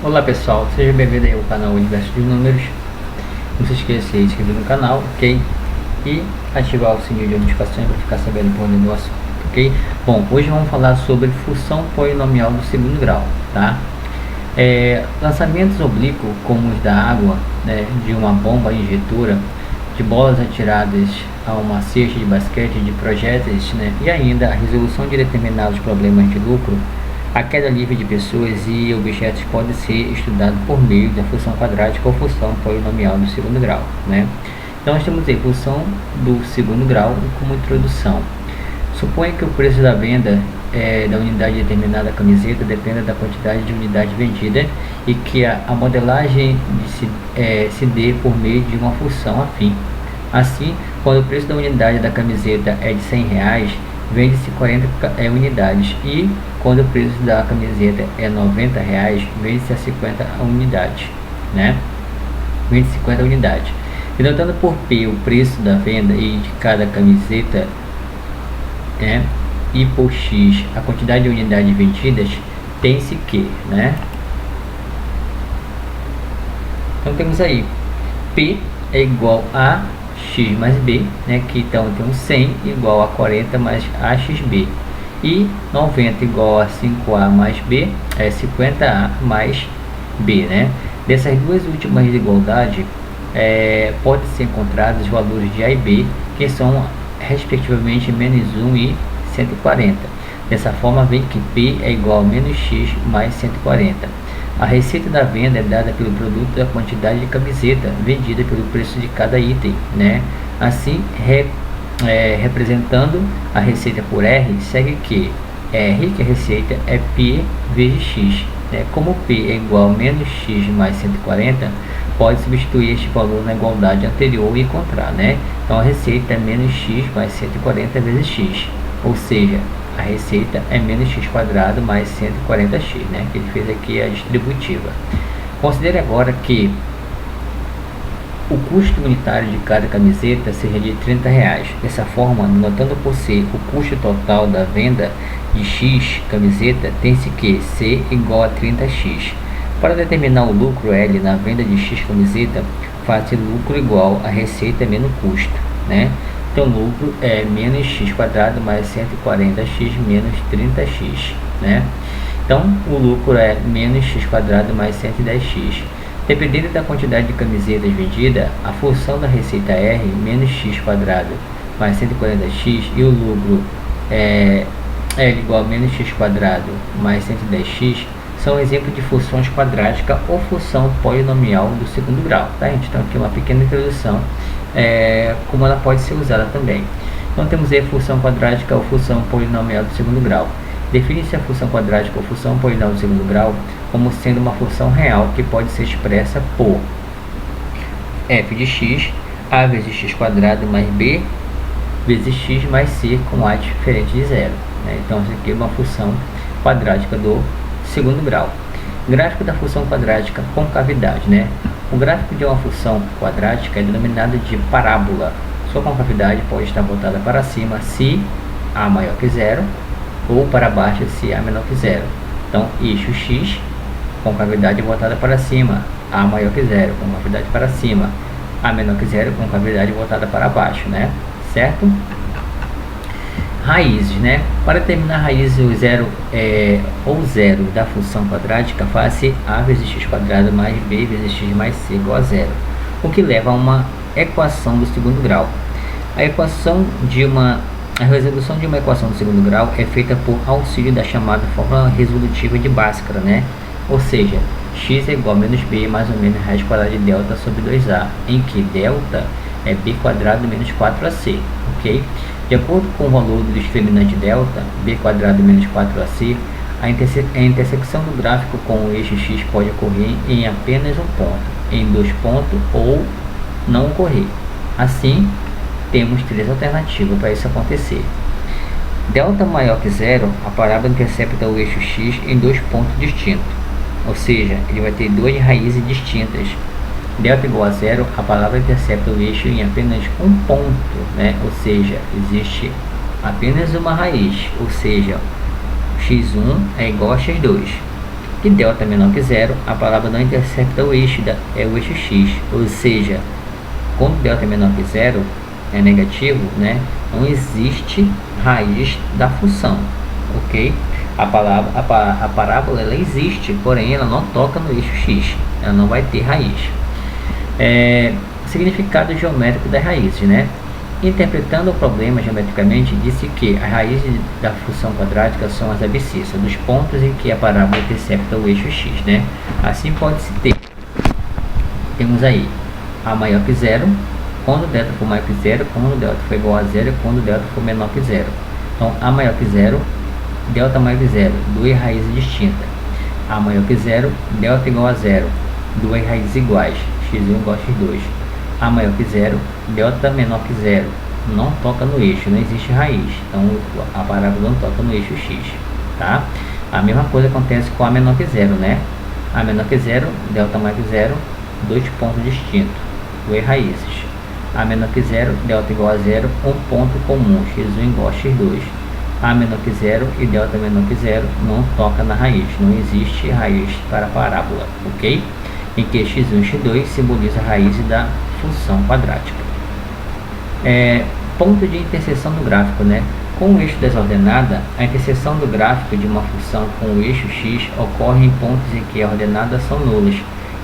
Olá pessoal, seja bem-vindo aí ao canal Universo dos Números. Não se esqueça de se inscrever no canal, ok? E ativar o sininho de notificações para ficar sabendo por onde do assunto, ok? Bom, hoje vamos falar sobre função polinomial do segundo grau, tá? Lançamentos oblíquos como os da água, né, de uma bomba injetora, de bolas atiradas a uma cesta de basquete, de projéteis, né, e ainda a resolução de determinados problemas de lucro. A queda livre de pessoas e objetos pode ser estudado por meio da função quadrática ou função polinomial do segundo grau, né? Então nós temos aí função do segundo grau como introdução. Suponha que o preço da venda da unidade determinada da camiseta dependa da quantidade de unidade vendida e que a modelagem se dê por meio de uma função afim. Assim, quando o preço da unidade da camiseta é de R$100, vende-se 40 unidades, e quando o preço da camiseta é R$90, vende-se a 50 unidades, né? Vende 50 unidades. Denotando por P o preço da venda e de cada camiseta, né? E por X a quantidade de unidades vendidas, tem-se que, né? Então temos aí P é igual a X mais B, né? Que então temos 100 igual a 40 mais AXB, e 90 igual a 5A mais B é 50A mais B, né? Dessas duas últimas desigualdades, pode ser encontrados os valores de A e B, que são respectivamente menos 1 e 140. Dessa forma, vem que P é igual a menos X mais 140. A receita da venda é dada pelo produto da quantidade de camiseta vendida pelo preço de cada item, né? Assim, representando a receita por R, segue que R, que a receita, é P vezes X, né? Como P é igual a menos X mais 140, pode substituir este valor na igualdade anterior e encontrar, né? Então a receita é menos X mais 140 vezes X, ou seja, a receita é menos x quadrado mais 140x, né? Que ele fez aqui a distributiva. Considere agora que o custo unitário de cada camiseta seja de R$30. Dessa forma, notando por C o custo total da venda de X camiseta, tem-se que C igual a 30x. Para determinar o lucro L na venda de X camiseta, faz-se lucro igual a receita menos custo, né? Então, o lucro é menos x quadrado mais 140x menos 30x, né? Então, o lucro é menos x quadrado mais 110x. Dependendo da quantidade de camisetas vendida, a função da receita R menos x quadrado mais 140x e o lucro é L igual a menos x quadrado mais 110x são exemplos de funções quadráticas ou função polinomial do segundo grau, tá, gente? Então, aqui uma pequena introdução. Como ela pode ser usada também. Então temos aí a função quadrática ou função polinomial do segundo grau. Define-se a função quadrática ou função polinomial do segundo grau como sendo uma função real que pode ser expressa por f de x, a vezes x quadrado mais b vezes x mais c com a diferente de zero, né? Então isso aqui é uma função quadrática do segundo grau. Gráfico da função quadrática concavidade, né? O gráfico de uma função quadrática é denominado de parábola. Sua concavidade pode estar voltada para cima se a maior que zero, ou para baixo se a menor que zero. Então, eixo x, concavidade voltada para cima, a maior que zero, concavidade para cima, a menor que zero, concavidade voltada para baixo, né? Certo? Raízes, né? Para determinar a raiz ou zero da função quadrática, faz-se a vezes x quadrado mais b vezes x mais c igual a zero, o que leva a uma equação do segundo grau. A resolução de uma equação do segundo grau é feita por auxílio da chamada fórmula resolutiva de Bhaskara, né? Ou seja, x é igual a menos b mais ou menos raiz quadrada de delta sobre 2a, em que delta é b quadrado menos 4ac, ok? De acordo com o valor do discriminante delta, b quadrado menos 4ac, a intersecção do gráfico com o eixo x pode ocorrer em apenas um ponto, em 2 pontos ou não ocorrer. Assim, temos 3 alternativas para isso acontecer. Delta maior que zero, a parábola intercepta o eixo x em 2 pontos distintos, ou seja, ele vai ter 2 raízes distintas. Delta igual a zero, a palavra intercepta o eixo em apenas um ponto, né? Ou seja, existe apenas uma raiz, ou seja, x1 é igual a x2. que delta é menor que zero, a parábola não intercepta o eixo, o eixo x, ou seja, quando delta é menor que zero, é negativo, né? Não existe raiz da função, ok? A parábola ela existe, porém ela não toca no eixo x, ela não vai ter raiz. Significado geométrico das raízes, né? Interpretando o problema geometricamente, disse que as raízes da função quadrática são as abscissas dos pontos em que a parábola intercepta o eixo x, né? Assim pode-se ter, temos aí a maior que zero, quando delta for maior que zero, quando delta for igual a zero, quando delta for menor que zero. Então, a maior que zero, delta maior que zero, duas raízes distintas. A maior que zero, delta igual a zero, duas raízes iguais, x1 igual a x2. A maior que zero, delta menor que zero, não toca no eixo, não existe raiz, então a parábola não toca no eixo x, tá? A mesma coisa acontece com a menor que zero, né? A menor que zero, delta maior que zero, dois pontos distintos, duas raízes. A menor que zero, delta igual a zero, um ponto comum, x1 igual a x2. A menor que zero e delta menor que zero não toca na raiz, não existe raiz para a parábola, ok? Em que x1 e x2 simboliza a raiz da função quadrática. Ponto de interseção do gráfico, né? Com o eixo desordenada, a interseção do gráfico de uma função com o eixo x ocorre em pontos em que as ordenadas são nulas.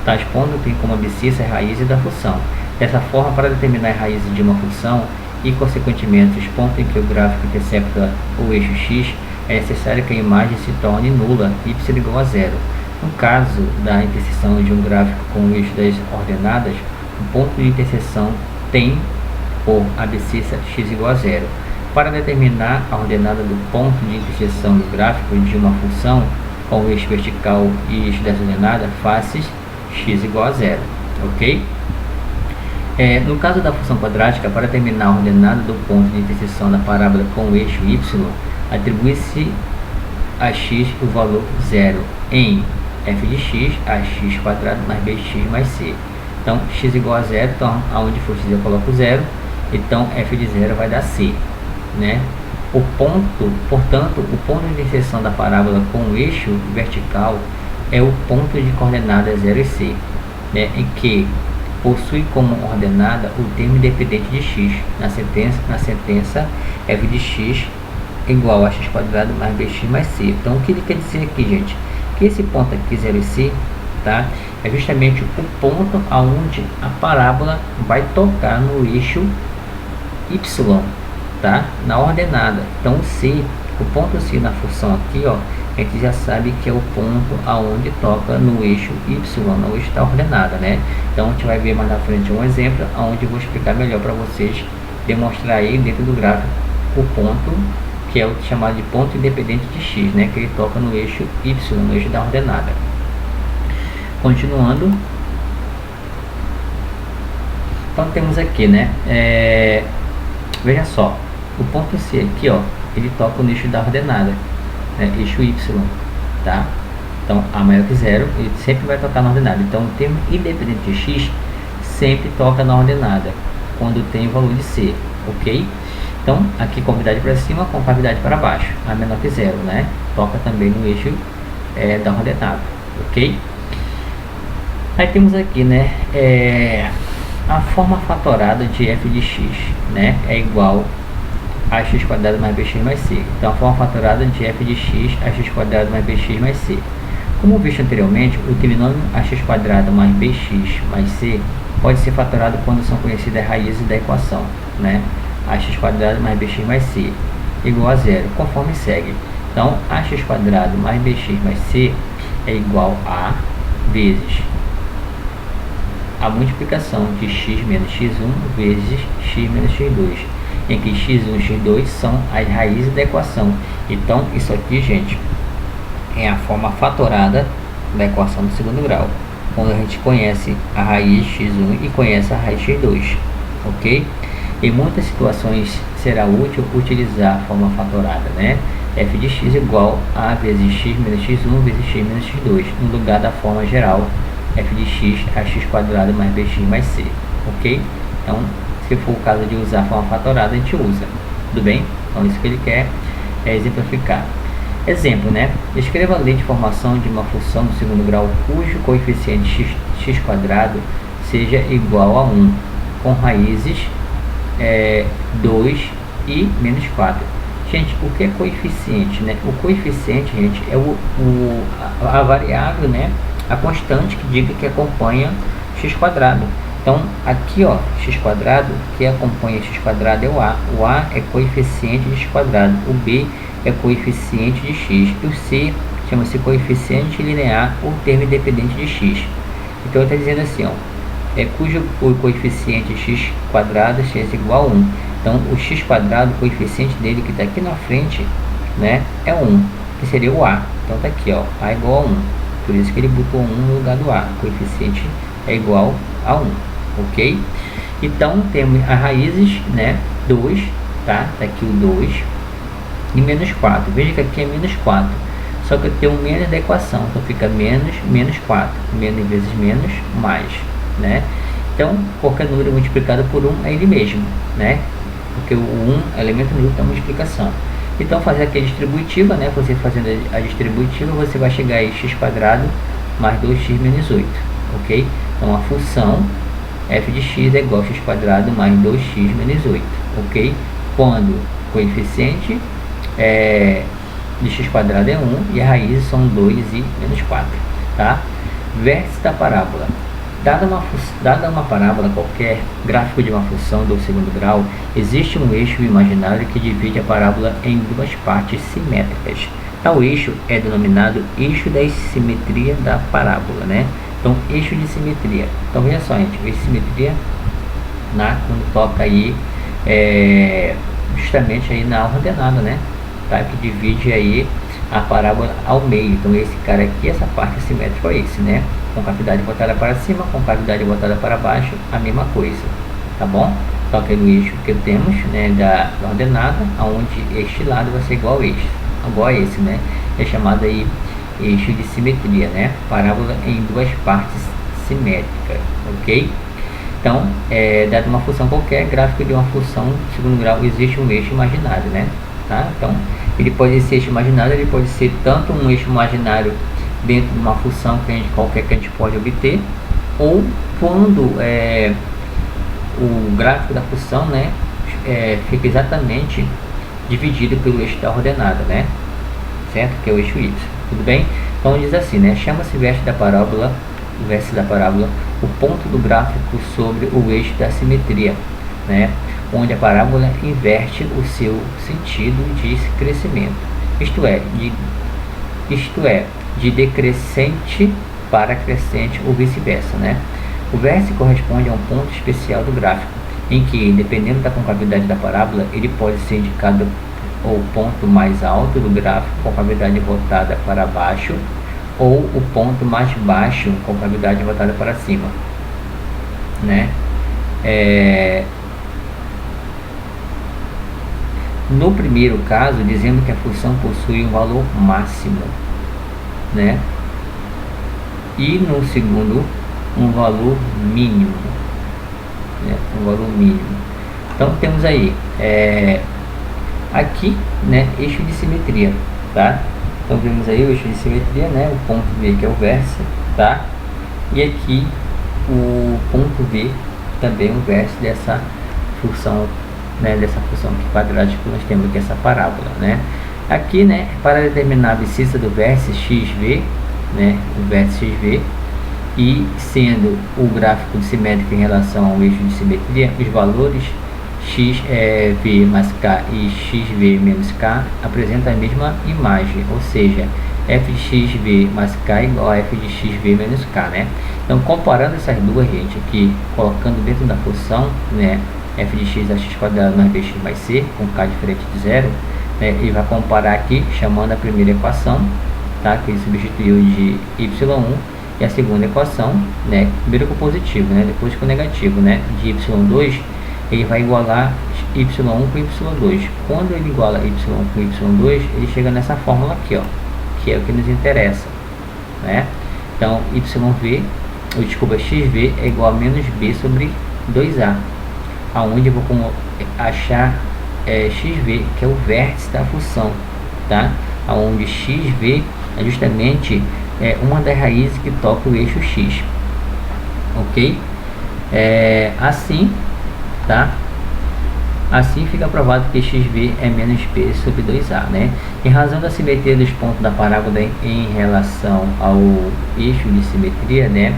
Tais pontos têm como abscissa as raízes da função. Dessa forma, para determinar as raízes de uma função e, consequentemente, os pontos em que o gráfico intercepta o eixo x, é necessário que a imagem se torne nula, y igual a zero. No caso da interseção de um gráfico com o eixo das ordenadas, o ponto de interseção tem por abscissa x igual a zero. Para determinar a ordenada do ponto de interseção do gráfico de uma função com o eixo vertical e eixo dessa ordenada, faces x igual a zero, ok? No caso da função quadrática, para determinar a ordenada do ponto de interseção da parábola com o eixo y, atribui-se a x o valor zero em f de x, ax quadrado mais bx mais c. Então, x igual a zero, então, aonde for x eu coloco zero, então f de zero vai dar c, né? Portanto, o ponto de interseção da parábola com o eixo vertical é o ponto de coordenadas 0 e c, né? Em que possui como ordenada o termo independente de x. Na sentença f de x igual a x quadrado mais bx mais c. Então, o que ele quer dizer aqui, gente? Que esse ponto aqui, 0 e c, tá? É justamente o ponto aonde a parábola vai tocar no eixo y, tá? Na ordenada. Então, o c, o ponto c na função aqui, ó, a gente já sabe que é o ponto aonde toca no eixo y, no eixo da ordenada, né? Então, a gente vai ver mais na frente um exemplo onde eu vou explicar melhor para vocês, demonstrar aí dentro do gráfico o ponto que é o chamado de ponto independente de x, né? Que ele toca no eixo y, no eixo da ordenada. Continuando, então temos aqui, né? Veja só, o ponto C aqui, ó, ele toca no eixo da ordenada, né? Eixo y, tá? Então, a maior que zero, ele sempre vai tocar na ordenada. Então, o termo independente de x sempre toca na ordenada, quando tem o valor de c, ok? Então, aqui concavidade para cima, concavidade para baixo, a menor que zero, né? Toca também no eixo da ordenada, ok? Aí temos aqui, né, a forma fatorada de f de x, né, é igual a x quadrado mais bx mais c. Então, a forma fatorada de f de x a x quadrado mais bx mais c. Como visto anteriormente, o trinômio ax quadrado mais bx mais c pode ser fatorado quando são conhecidas as raízes da equação, né, ax quadrado mais bx mais c igual a zero, conforme segue. Então, ax quadrado mais bx mais c é igual a vezes a multiplicação de x menos x1 vezes x menos x2, em que x1 e x2 são as raízes da equação. Então, isso aqui, gente, é a forma fatorada da equação do segundo grau, quando a gente conhece a raiz x1 e conhece a raiz x2, ok? Em muitas situações será útil utilizar a forma fatorada, né? F de x igual a vezes x menos x1 vezes x menos x2, no lugar da forma geral f de x a x quadrado mais bx mais c, ok? Então, se for o caso de usar a forma fatorada, a gente usa, tudo bem? Então, isso que ele quer exemplificar. Exemplo, né? Escreva a lei de formação de uma função do segundo grau cujo coeficiente x quadrado seja igual a 1, com raízes 2 e menos 4. Gente, o que é coeficiente, né? O coeficiente, gente, é a variável, né? A constante que diga que acompanha x quadrado. Então, aqui, ó, x quadrado, que acompanha x quadrado é o A. O A é coeficiente de x quadrado. O B é coeficiente de x. E o C chama-se coeficiente linear ou termo independente de x. Então, está dizendo assim, ó, cujo o coeficiente x quadrado seja igual a 1. Então, o x quadrado, o coeficiente dele que está aqui na frente, né, é 1, que seria o A. Então, está aqui, ó, A igual a 1. Por isso que ele botou 1 no lugar do A. O coeficiente é igual a 1, ok? Então, temos as raízes, né, 2, tá? Tá aqui o 2 e menos 4. Veja que aqui é menos 4. Só que eu tenho um menos da equação, então fica menos 4. Menos vezes menos, mais, né? Então, qualquer número multiplicado por 1 é ele mesmo, né? Porque o 1 é elemento número da multiplicação. Então, fazer aqui a distributiva, né? Você fazendo a distributiva, você vai chegar a x quadrado mais 2x menos 8, ok? Então, a função f de x é igual a x quadrado mais 2x menos 8, ok? Quando o coeficiente de x quadrado é 1 e as raízes são 2 e menos 4, tá? Vértice da parábola. Dada uma parábola qualquer, gráfico de uma função do segundo grau, existe um eixo imaginário que divide a parábola em duas partes simétricas. Tal eixo é denominado eixo da simetria da parábola, né? Então, eixo de simetria. Então, veja só, gente, eixo de simetria quando toca aí justamente aí na ordenada, né? Tá? Que divide aí a parábola ao meio. Então, esse cara aqui, essa parte simétrica é esse, né? Com cavidade voltada para cima, com cavidade voltada para baixo, a mesma coisa, tá bom? Toca no eixo que temos, né, da ordenada, onde este lado vai ser igual a esse, né? É chamado aí eixo de simetria, né? Parábola em duas partes simétricas, ok? Então, dada uma função qualquer, gráfico de uma função de segundo grau, existe um eixo imaginário, né? Tá? Então, ele pode ser eixo imaginário, ele pode ser tanto um eixo imaginário dentro de uma função qualquer que a gente pode obter, ou quando o gráfico da função, né, fica exatamente dividido pelo eixo da ordenada, né, certo? Que é o eixo y, tudo bem? Então diz assim, né, chama-se vértice da parábola o ponto do gráfico sobre o eixo da simetria, né, onde a parábola inverte o seu sentido de crescimento, isto é, de decrescente para crescente ou vice-versa, né? O vértice corresponde a um ponto especial do gráfico, em que, dependendo da concavidade da parábola, ele pode ser indicado o ponto mais alto do gráfico com cavidade voltada para baixo, ou o ponto mais baixo com cavidade voltada para cima, né? No primeiro caso, dizemos que a função possui um valor máximo, né? E no segundo, um valor mínimo, né? Um valor mínimo. Então temos aí aqui, né, eixo de simetria, tá? Então vemos aí o eixo de simetria, né? O ponto V que é o vértice, tá? E aqui o ponto V também o vértice dessa função, né? Dessa função aqui quadrática que nós temos aqui, essa parábola, né? Aqui, né, para determinar a abscissa do vértice XV, né, o vértice XV, e sendo o gráfico simétrico em relação ao eixo de simetria, os valores xv mais k e xv menos k apresentam a mesma imagem, ou seja, f de xv mais k igual a f de xv menos k, né? Então, comparando essas duas, gente, aqui, colocando dentro da função, né, f de x a x quadrado mais bx mais c, com k diferente de zero, né, ele vai comparar aqui, chamando a primeira equação, tá, que ele substituiu de y1, e a segunda equação, né, primeiro com positivo, né, depois com negativo, né, de y2, ele vai igualar y1 com y2. Quando ele iguala y1 com y2, ele chega nessa fórmula aqui, ó, que é o que nos interessa, né? Então, xv é igual a menos b sobre 2a, aonde eu vou achar xv, que é o vértice da função, tá? onde xv é justamente uma das raízes que toca o eixo x, ok? Assim, tá? Assim fica provado que xv é menos b sobre 2a, né? Em razão da simetria dos pontos da parábola em relação ao eixo de simetria, né?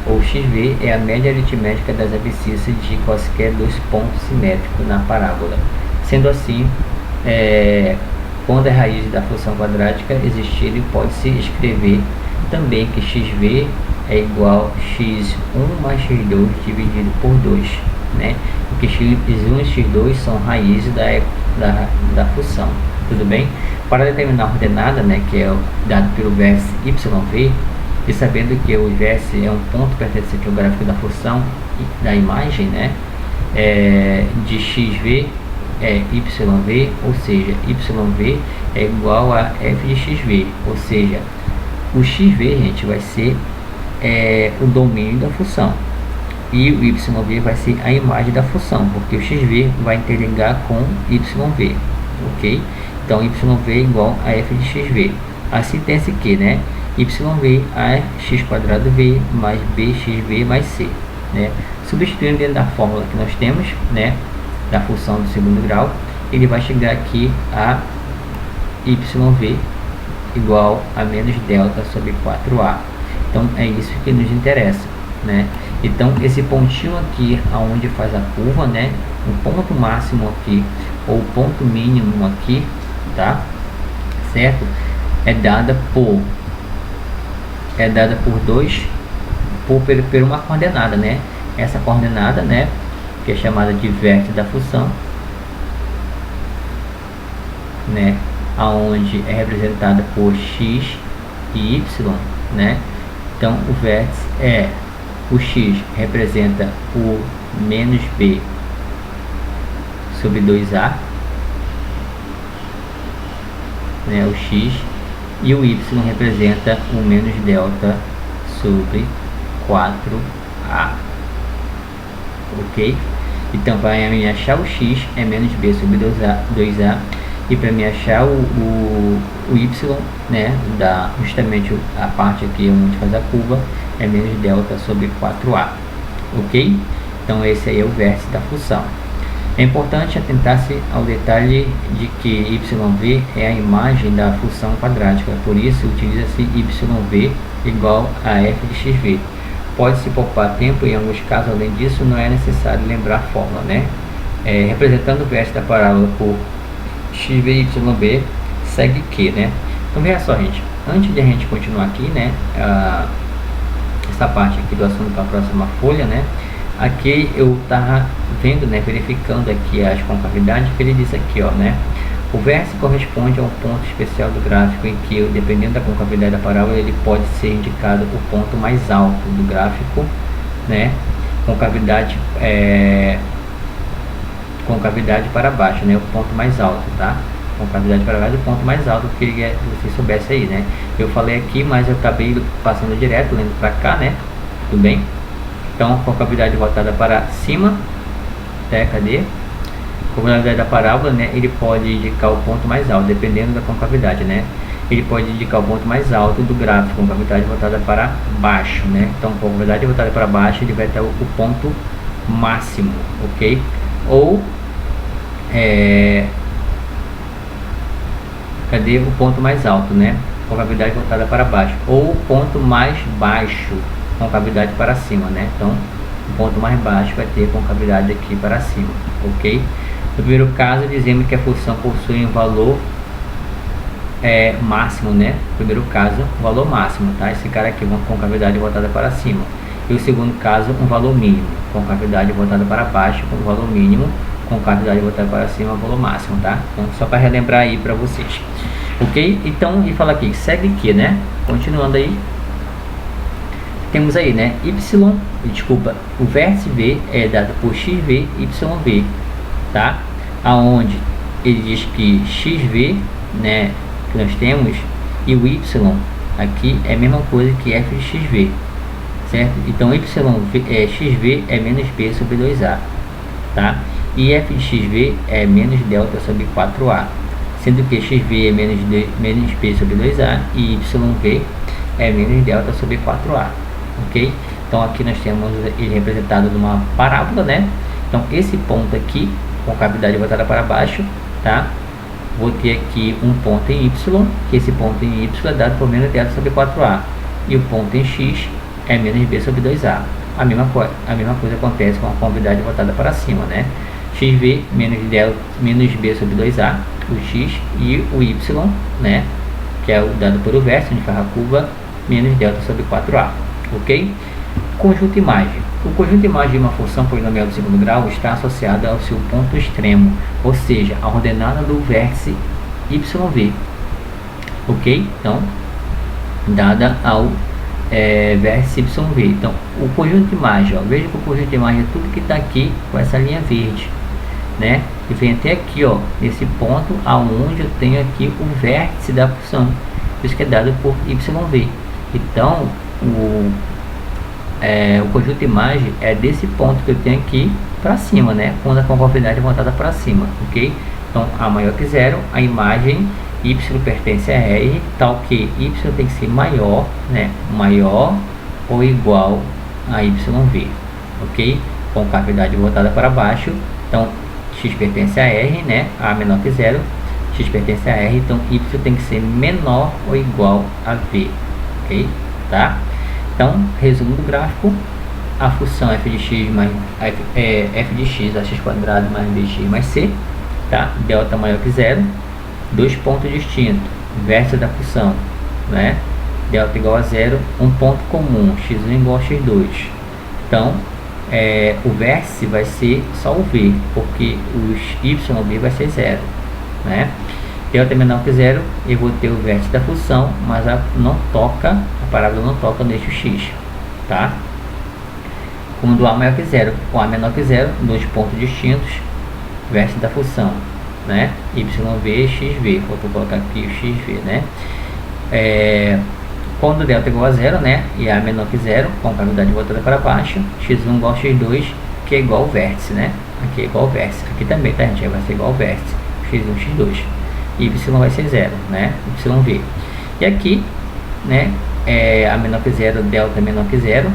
O xv é a média aritmética das abscissas de quaisquer dois pontos simétricos na parábola. Sendo assim, quando a raiz da função quadrática existir, pode-se escrever também que xv é igual a x1 mais x2 dividido por 2, né? Porque x1 e x2 são raízes da função, tudo bem? Para determinar a ordenada, né, que é dado pelo vértice yv, e sabendo que o vértice é um ponto pertencente ao gráfico da função da imagem, né, de xv é yv, ou seja, yv é igual a f de xv, ou seja, o xv, gente, vai ser o domínio da função, e o yv vai ser a imagem da função, porque o xv vai interligar com yv, ok? Então yv é igual a f de xv. Assim tem-se que, né, yv a x quadrado v mais bxv mais c, né? Substituindo dentro da fórmula que nós temos, né, da função do segundo grau, ele vai chegar aqui a yv igual a menos delta sobre 4a. Então é isso que nos interessa, né? Então esse pontinho aqui aonde faz a curva, né, o ponto máximo aqui ou o ponto mínimo aqui, tá certo, é dada por uma coordenada, né? Essa coordenada, né, que é chamada de vértice da função, né, aonde é representada por x e y, né? Então o vértice o x representa o menos b sobre 2a, né, o x, e o y representa o menos delta sobre 4a, ok? Então para mim achar o x é menos b sobre 2a, e para mim achar o y, né, justamente a parte aqui onde faz a curva, é menos delta sobre 4a, ok? Então esse aí é o vértice da função. É importante atentar-se ao detalhe de que yv é a imagem da função quadrática, por isso utiliza-se yv igual a f de xv. Pode-se poupar tempo em alguns casos, além disso não é necessário lembrar a fórmula, né? Representando o vértice da parábola por xv e yv, segue que, né? Então veja só, gente, antes de a gente continuar aqui, né, essa parte aqui do assunto para a próxima folha, né, aqui eu estava vendo, né, verificando aqui as concavidades, que ele diz aqui, ó, né, o vértice corresponde a um ponto especial do gráfico em que, dependendo da concavidade da parábola, ele pode ser indicado o ponto mais alto do gráfico, né, concavidade para baixo, né, o ponto mais alto, tá? Concavidade para baixo, o ponto mais alto, que queria que você soubesse aí, né? Eu falei aqui, mas eu acabei passando direto, lendo para cá, né? Tudo bem? Então, concavidade voltada para cima, cadê? Concavidade da parábola, né? Ele pode indicar o ponto mais alto, dependendo da concavidade, né? Ele pode indicar o ponto mais alto do gráfico, concavidade voltada para baixo, né? Então, concavidade voltada para baixo, ele vai ter o ponto máximo, ok? Ou cadê o ponto mais alto, né? Concavidade voltada para baixo, ou o ponto mais baixo, concavidade para cima, né? Então o ponto mais baixo vai ter concavidade aqui para cima, ok? No primeiro caso dizemos que a função possui um valor máximo, né? No primeiro caso, um valor máximo, tá? Esse cara aqui, uma concavidade voltada para cima. E o segundo caso, um valor mínimo, concavidade voltada para baixo, com um valor mínimo, concavidade voltada para cima, valor máximo, tá? Então, só para relembrar aí para vocês, ok? Então, e fala aqui, segue aqui, né? Continuando aí, temos aí, né? O vértice V é dado por xv, yv, tá? Aonde ele diz que xv, né, que nós temos, e o y aqui é a mesma coisa que f de xv, certo? Então xv é menos b sobre 2a, tá? E f de xv é menos delta sobre 4a, sendo que xv é menos b sobre 2a e yv é menos delta sobre 4a, ok? Então aqui nós temos ele representado numa parábola, né? Então esse ponto aqui, com cavidade voltada para baixo, tá? Vou ter aqui um ponto em y, que esse ponto em y é dado por menos delta sobre 4a, e o ponto em x é menos b sobre 2a. A mesma coisa acontece com a cavidade voltada para cima, né? xv menos b sobre 2a, o x, e o y, né? Que é o dado por o vértice, onde faz a curva, menos delta sobre 4a, ok? Conjunto imagem. O conjunto imagem de uma função polinomial do segundo grau está associado ao seu ponto extremo, ou seja, a ordenada do vértice yv, ok? Então, dada ao vértice yv. Então, o conjunto de imagem, ó, veja que o conjunto de imagem é tudo que está aqui com essa linha verde, né? E vem até aqui, ó, nesse ponto aonde eu tenho aqui o vértice da função, isso que é dado por yv. Então, o conjunto de imagem é desse ponto que eu tenho aqui para cima, né? Quando a concavidade é voltada para cima, ok? Então, A maior que zero, a imagem y pertence a R, tal que y tem que ser maior, né? Maior ou igual a yv, ok? Com cavidade voltada para baixo, então x pertence a R, né? A menor que zero, x pertence a R, então y tem que ser menor ou igual a v, ok? Tá? Então, resumo do gráfico: a função f de x mais f de x a x quadrado mais bx mais c, tá? Delta maior que zero, dois pontos distintos, vértice da função, né? Delta igual a zero, um ponto comum, x1 igual a x2. Então, o vértice vai ser só o v, porque os yb vai ser zero, né? Delta menor que zero, eu vou ter o vértice da função, mas a parábola não toca no eixo x, tá? Quando A maior que zero, o A menor que zero, dois pontos distintos, vértice da função, né? yv, xv, vou colocar aqui o xv, né? Quando delta igual a zero, né? E A menor que zero, com cavidade voltada para baixo, x1 igual a x2, que é igual ao vértice, né? Aqui é igual ao vértice, aqui também, tá, gente? Vai ser igual ao vértice, x1, x2. Y vai ser zero, né? YV. E aqui, né? A menor que zero, delta menor que zero,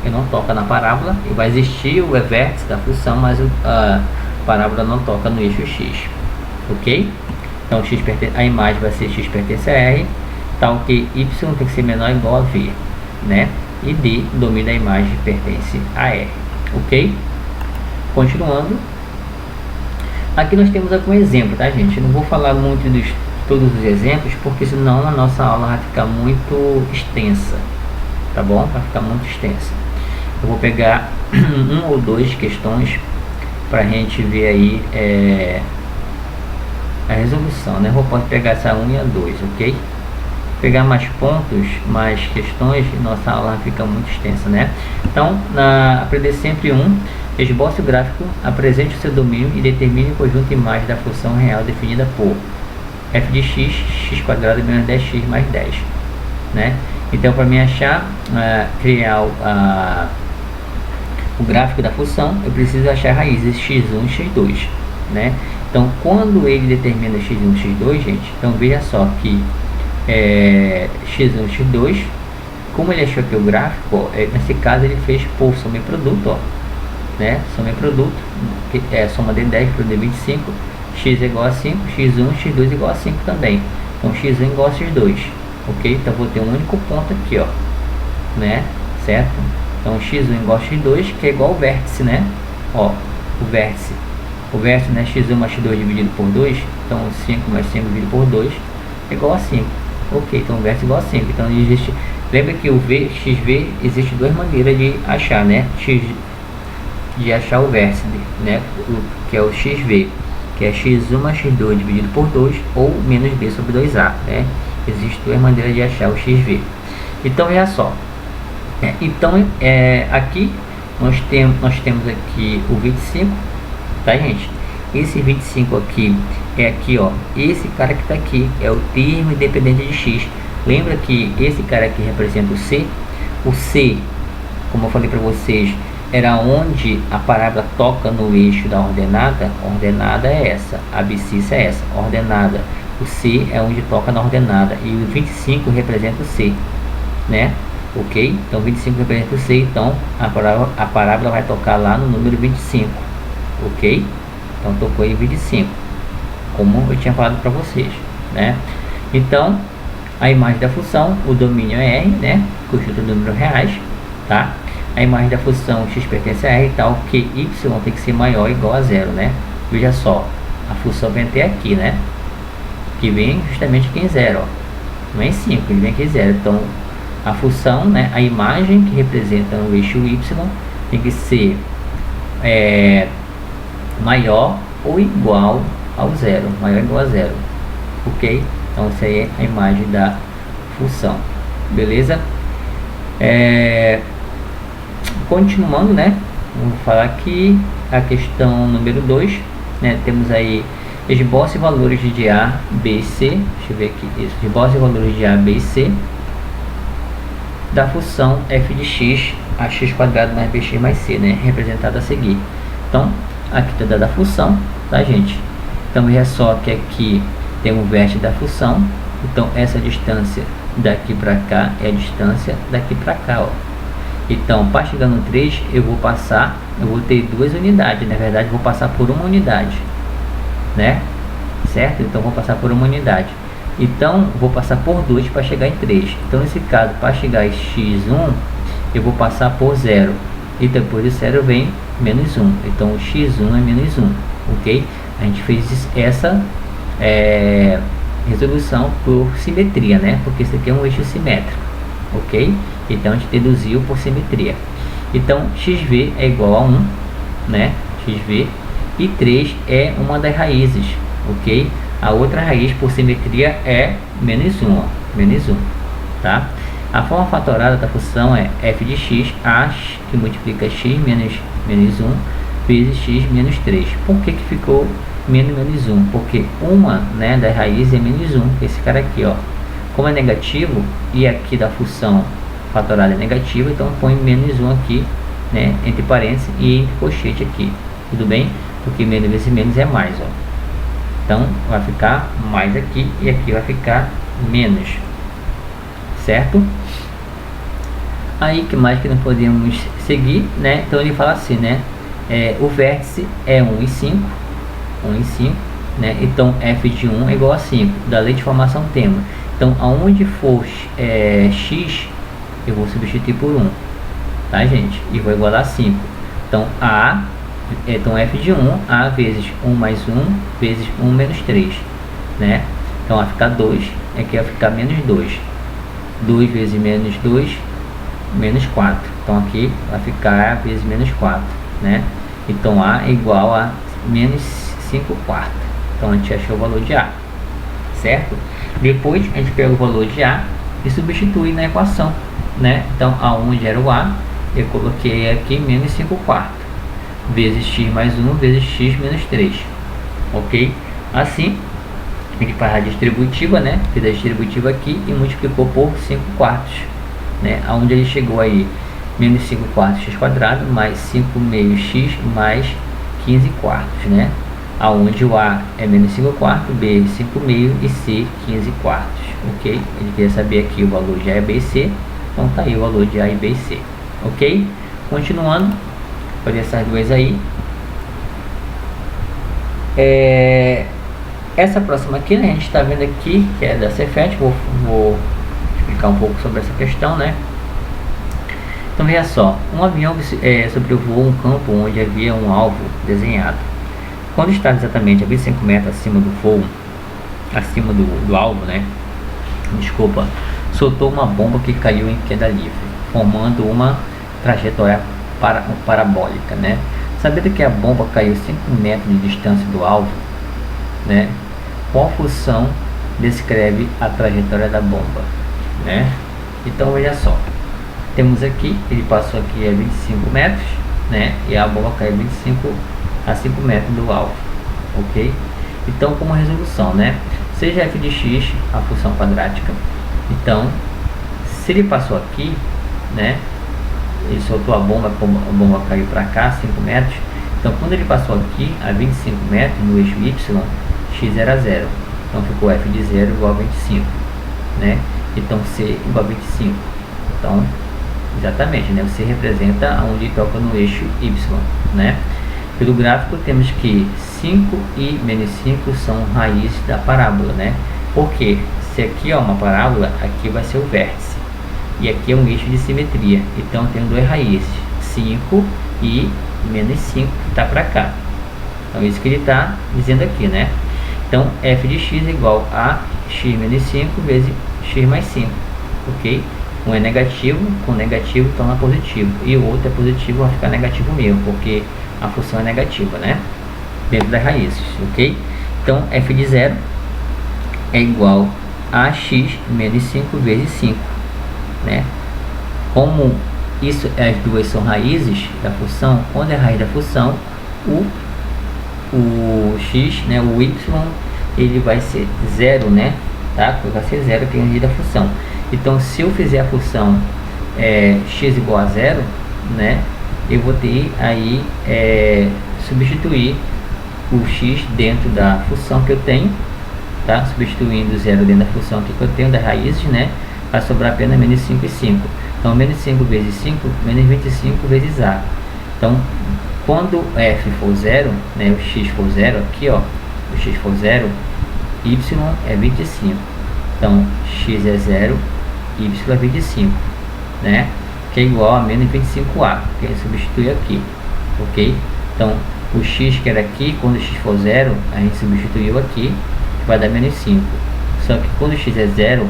eu não toca na parábola, e vai existir o vértice da função, mas a parábola não toca no eixo x, ok? Então a imagem vai ser x pertence a R, tal que y tem que ser menor ou igual a v, né? E D, domínio da imagem, pertence a R, ok? Continuando. Aqui nós temos algum exemplo, tá, gente? Eu não vou falar muito de todos os exemplos, porque senão a nossa aula vai ficar muito extensa, tá bom? Vai ficar muito extensa. Eu vou pegar um ou duas questões para a gente ver aí a resolução, né? Pode pegar essa 1 e a 2, ok? Pegar mais pontos, mais questões, nossa aula fica muito extensa, né? Então, aprender sempre esboce o gráfico, apresente o seu domínio e determine o conjunto de imagem da função real definida por f de x, x quadrado menos 10x mais 10, né? Então, para mim achar, criar o gráfico da função, eu preciso achar raízes x1 e x2, né? Então, quando ele determina x1 e x2, gente, então veja só que x1 e x2, como ele achou aqui o gráfico, nesse caso ele fez por soma e produto, ó, né? Soma e produto, que é soma de 10 para o de 25, x é igual a 5, x1 e x2 igual a 5 também. Então x1 igual a x2, ok? Então vou ter um único ponto aqui, ó, né? Certo? Então x1 igual a x2, que é igual ao vértice, né? Ó, o vértice, né? x1 mais x2 dividido por 2, então 5 mais 5 dividido por 2 é igual a 5, ok? Então o vértice é igual a 5. Então existe, lembra que o xv existe duas maneiras de achar, né? De achar o vértice, né? Que é o xv, que é x1 mais x2 dividido por 2 ou menos b sobre 2a, né? Existem duas maneiras de achar o xv. Então olha só, então aqui nós temos aqui o 25, tá, gente? Esse 25 aqui é aqui, ó, esse cara que está aqui é o termo independente de x. Lembra que esse cara aqui representa o c, como eu falei para vocês, era onde a parábola toca no eixo da ordenada. A ordenada é essa, a abscissa é essa, ordenada. O C é onde toca na ordenada e o 25 representa o C, né? Ok? Então 25 representa o C, então a parábola vai tocar lá no número 25, ok? Então tocou em 25, como eu tinha falado para vocês, né? Então a imagem da função, o domínio é R, né? Conjunto do número reais, tá? A imagem da função x pertence a R, tal que y tem que ser maior ou igual a zero, né? Veja só, a função vem até aqui, né? Que vem justamente aqui em zero, ó. Não é em 5, ele vem aqui em zero. Então a função, né? A imagem que representa o eixo y tem que ser maior ou igual ao zero, maior ou igual a zero, ok? Então essa aí é a imagem da função, beleza? Continuando, né? Vamos falar aqui a questão número 2, né? Temos aí esboce valores de A, B e C. Deixa eu ver aqui, isso, esboce valores de A, B e C da função f de x a x quadrado mais bx mais c, né? Representado a seguir. Então aqui está dada a função, tá, gente? Então veja só que aqui tem um vértice da função. Então essa distância daqui para cá é a distância daqui para cá, ó. Então para chegar no 3 eu vou ter 2 unidades, na verdade vou passar por uma unidade, né? Certo? Então vou passar por uma unidade. Então vou passar por 2 para chegar em 3. Então nesse caso, para chegar em x1 eu vou passar por 0 e depois do 0 vem menos 1. Então o x1 é menos 1, ok? A gente fez essa resolução por simetria, né? Porque isso aqui é um eixo simétrico, ok? Então a gente deduziu por simetria. Então xv é igual a 1, né? xv, e 3 é uma das raízes, ok? A outra raiz por simetria é menos 1, ó, menos 1, tá? A forma fatorada da função é f de x, a que multiplica x menos 1 vezes x menos 3. Por que que ficou menos 1? Porque uma, né, das raízes é menos 1, esse cara aqui, ó. Como é negativo e aqui da função fatorada é negativo, então põe menos 1 aqui, né, entre parênteses e entre colchete aqui, tudo bem? Porque menos vezes menos é mais, ó. Então vai ficar mais aqui e aqui vai ficar menos, certo? Aí que mais que nós podemos seguir, né? Então ele fala assim, né? O vértice é 1 e 5, 1 e 5, né? Então f de 1 é igual a 5. Da lei de formação temos. Então aonde for x, eu vou substituir por 1, tá, gente? E vou igualar a 5. Então então f de 1, a vezes 1 mais 1 vezes 1 menos 3, né? Então vai ficar 2, aqui vai ficar menos 2. 2 vezes menos 2, menos 4. Então aqui vai ficar a vezes menos 4, né? Então a é igual a menos 5 quartos. Então a gente achou o valor de a, certo? Depois a gente pega o valor de a e substitui na equação, né? Então aonde era o a, eu coloquei aqui menos 5 quartos vezes x mais 1 vezes x menos 3, ok? Assim a gente faz a distributiva, né? Fez a distributiva aqui e multiplicou por 5 quartos, né? Aonde ele chegou aí menos 5 quartos x quadrado mais 5 meio x mais 15 quartos, né? Aonde o a é menos 5 quartos, b 5 meio e c 15 quartos, ok? Ele queria saber aqui o valor de a, b e c, então tá aí o valor de a, b e c, ok? Continuando, fazer essas duas aí. Essa próxima aqui, né, a gente está vendo aqui, que é da Cefet. Vou explicar um pouco sobre essa questão, né? Então veja só, um avião sobrevoou um campo onde havia um alvo desenhado. Quando estava exatamente a 25 metros acima do voo, acima do alvo, né? Desculpa, soltou uma bomba que caiu em queda livre, formando uma trajetória parabólica, né? Sabendo que a bomba caiu 5 metros de distância do alvo, né? Qual função descreve a trajetória da bomba, né? Então veja só, temos aqui, ele passou aqui a 25 metros, né? E a bomba caiu 25 a 5 metros do alvo, ok? Então como resolução, né? Seja f de x a função quadrática. Então se ele passou aqui, né? ele soltou a bomba caiu para cá, 5 metros. Então quando ele passou aqui a 25 metros no eixo Y, x era 0. Então ficou f de 0 igual a 25, né? Então c igual a 25. Então, exatamente, né? Você representa onde toca no eixo Y, né? Pelo gráfico temos que 5 e menos 5 são raízes da parábola, né? Porque se aqui é uma parábola, aqui vai ser o vértice. E aqui é um eixo de simetria. Então tem duas raízes, 5 e menos 5 que está para cá. Então isso que ele está dizendo aqui, né? Então f de x é igual a x menos 5 vezes x mais 5, ok? Um é negativo, com negativo torna positivo, e o outro é positivo, vai ficar negativo mesmo, porque a função é negativa, né? Dentro das raízes, ok? Então f de 0 é igual a x menos 5 vezes 5, né? Como isso, as duas são raízes da função, quando é raiz da função, o x, né, o y, ele vai ser 0, né? Tá? Vai ser 0 que é a raiz da função. Então, se eu fizer a função x igual a 0, né, eu vou ter aí substituir o x dentro da função que eu tenho, tá? Substituindo 0 dentro da função que eu tenho, das raízes, né? Vai sobrar apenas menos 5 e 5. Então, menos 5 vezes 5, menos 25 vezes a. Então, quando f for 0, né, o x for 0, aqui ó, o x for 0, y é 25. Então, x é 0, y é 25, né? Que é igual a menos 25a, que a gente substitui aqui, ok? Então, o x que era aqui, quando o x for 0, a gente substituiu aqui, que vai dar menos 5. Só que quando o x é 0,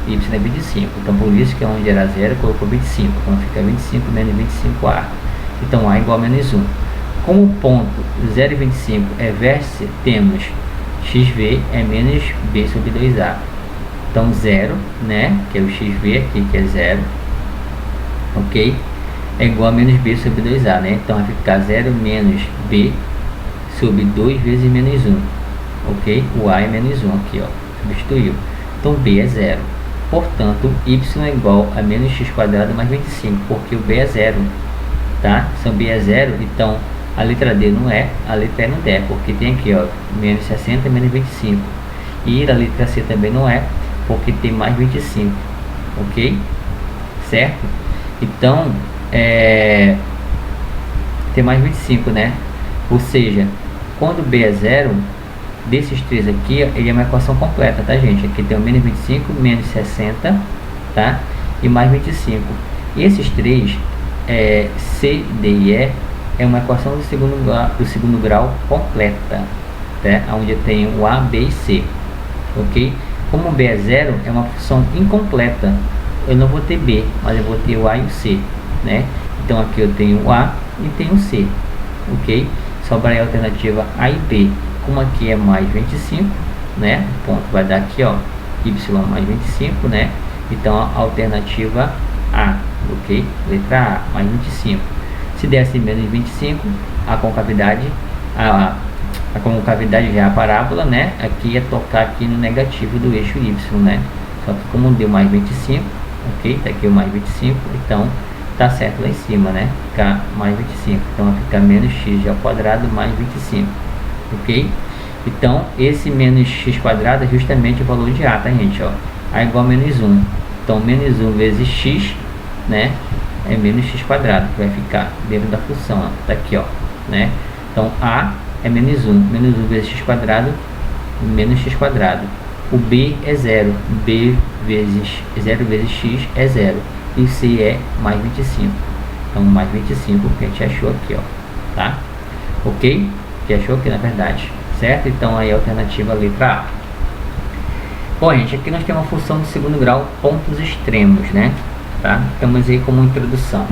y é 25. Então, por isso que onde era 0, colocou 25. Então, fica 25 menos 25a. Então, a igual a menos 1. Como o ponto 0 e 25 é vértice, temos xv é menos b sobre 2a. Então 0, né, que é o xv aqui, que é 0, ok, é igual a menos b sobre 2a, né? Então vai ficar 0 menos b sobre 2 vezes menos 1, ok? O a é menos 1 aqui, ó, substituiu. Então b é 0. Portanto, y é igual a menos x quadrado mais 25, porque o b é 0, tá? Então b é 0, então a letra D não é, a letra E não é, porque tem aqui, ó, menos 60 menos 25. E a letra C também não é, porque tem mais 25, ok? Certo? Então, tem mais 25, né? Ou seja, quando B é 0, desses três aqui, ele é uma equação completa, tá, gente? Aqui tem o menos 25, menos 60, tá? E mais 25. E esses três, C, D e E, é uma equação do segundo grau completa, tá? Onde eu tenho o A, B e C, ok? Como B é 0, é uma função incompleta, eu não vou ter B, mas eu vou ter o A e o C, né? Então aqui eu tenho o A e tenho o C, ok? Sobra aí a alternativa A e B. Como aqui é mais 25, né? O ponto vai dar aqui, ó, y mais 25, né? Então a alternativa A, ok? Letra A, mais 25. Se desse menos 25, a concavidade já é a parábola, né? Aqui ia tocar aqui no negativo do eixo Y, né? Só que como deu mais 25, ok? Tá aqui o mais 25, então tá certo lá em cima, né? Ficar mais 25. Então vai ficar menos x ao quadrado mais 25, ok? Então esse menos x quadrado é justamente o valor de A, tá, gente? Ó, A igual a menos 1. Então menos 1 vezes x, né? É menos x quadrado, que vai ficar dentro da função, ó. Tá aqui, ó, né? Então A é menos 1 vezes x quadrado, menos x quadrado. O B é 0, B vezes 0 vezes x é 0, e C é mais 25. Então mais 25 que a gente achou aqui, ó, tá? Ok? Que achou aqui na verdade, certo? Então aí a alternativa letra A. Bom, gente, aqui nós temos uma função do segundo grau, pontos extremos, né? Tá? Ficamos aí como introdução.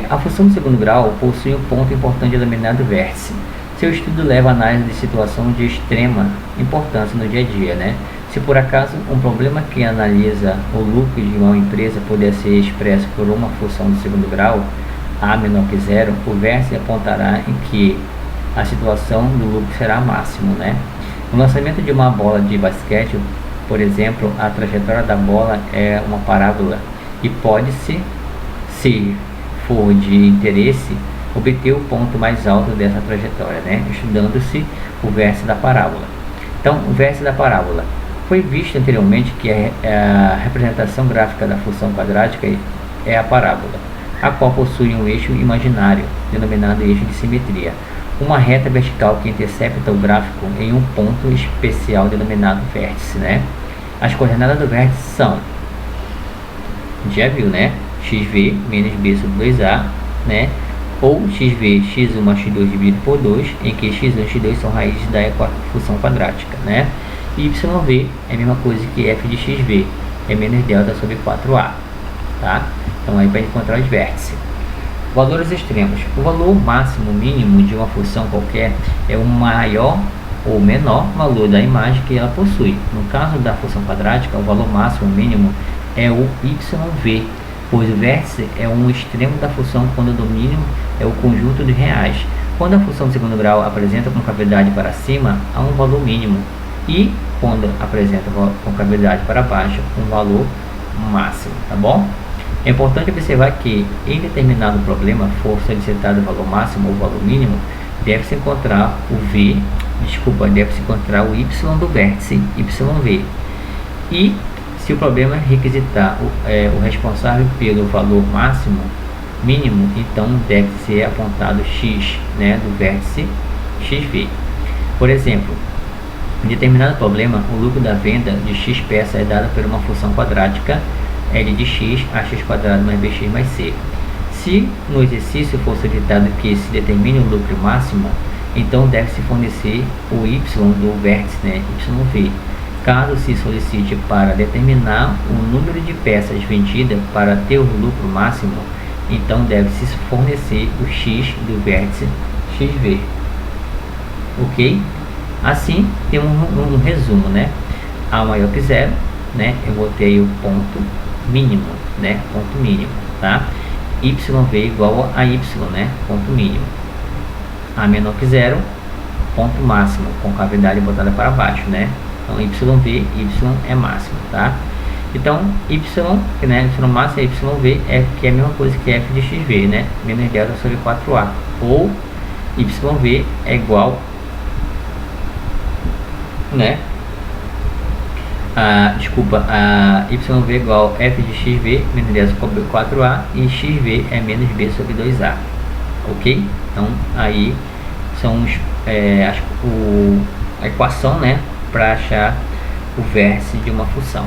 A função do segundo grau possui um ponto importante denominado vértice. Seu estudo leva a análise de situação de extrema importância no dia a dia, né? Se por acaso um problema que analisa o lucro de uma empresa puder ser expresso por uma função do segundo grau, A menor que 0, o vértice apontará em que a situação do lucro será máximo, né? No lançamento de uma bola de basquete, por exemplo, a trajetória da bola é uma parábola e pode-se se for de interesse, obter o ponto mais alto dessa trajetória, né? Estudando-se o vértice da parábola. Então, o vértice da parábola. Foi visto anteriormente que a representação gráfica da função quadrática é a parábola, a qual possui um eixo imaginário, denominado eixo de simetria, uma reta vertical que intercepta o gráfico em um ponto especial denominado vértice, né? As coordenadas do vértice são, já viu, né? xv menos b sobre 2a, né? Ou xv, x1 mais x2 dividido por 2, em que x1 e x2 são raízes da função quadrática, né? E yv é a mesma coisa que f de xv, é menos delta sobre 4a, tá? Então aí para encontrar os vértices. Valores extremos. O valor máximo mínimo de uma função qualquer é o maior ou menor valor da imagem que ela possui. No caso da função quadrática, o valor máximo mínimo é o yv, pois o vértice é um extremo da função quando o domínio é o conjunto de reais. Quando a função de segundo grau apresenta concavidade para cima, há um valor mínimo, e quando apresenta concavidade para baixo, um valor máximo, tá bom? É importante observar que em determinado problema for solicitado o valor máximo ou o valor mínimo, deve-se encontrar deve-se encontrar o y do vértice yv. E se o problema requisitar o responsável pelo valor máximo mínimo, então deve ser apontado x, né, do vértice xv. Por exemplo, em determinado problema, o lucro da venda de x peça é dado por uma função quadrática L de x, ax quadrado mais bx mais c. Se no exercício for solicitado que se determine o lucro máximo, então deve-se fornecer o y do vértice, né, yv. Caso se solicite para determinar o número de peças vendidas para ter o lucro máximo, então deve-se fornecer o x do vértice xv. Ok? Assim, temos um resumo, né? A maior que zero, né? Eu botei o ponto mínimo, né? Ponto mínimo, tá? yv igual a y, né? Ponto mínimo. A menor que zero, ponto máximo, com cavidade botada para baixo, né? Então, yv, y é máximo, tá? Então, y, né? Y máximo é yv, que é a mesma coisa que f de xv, né? Menos delta sobre 4a. Ou yv é igual, né? A yv igual f de xv menos delta sobre 4a, e xv é menos b sobre 2a. Ok? Então, aí são a equação, né, para achar o vértice de uma função.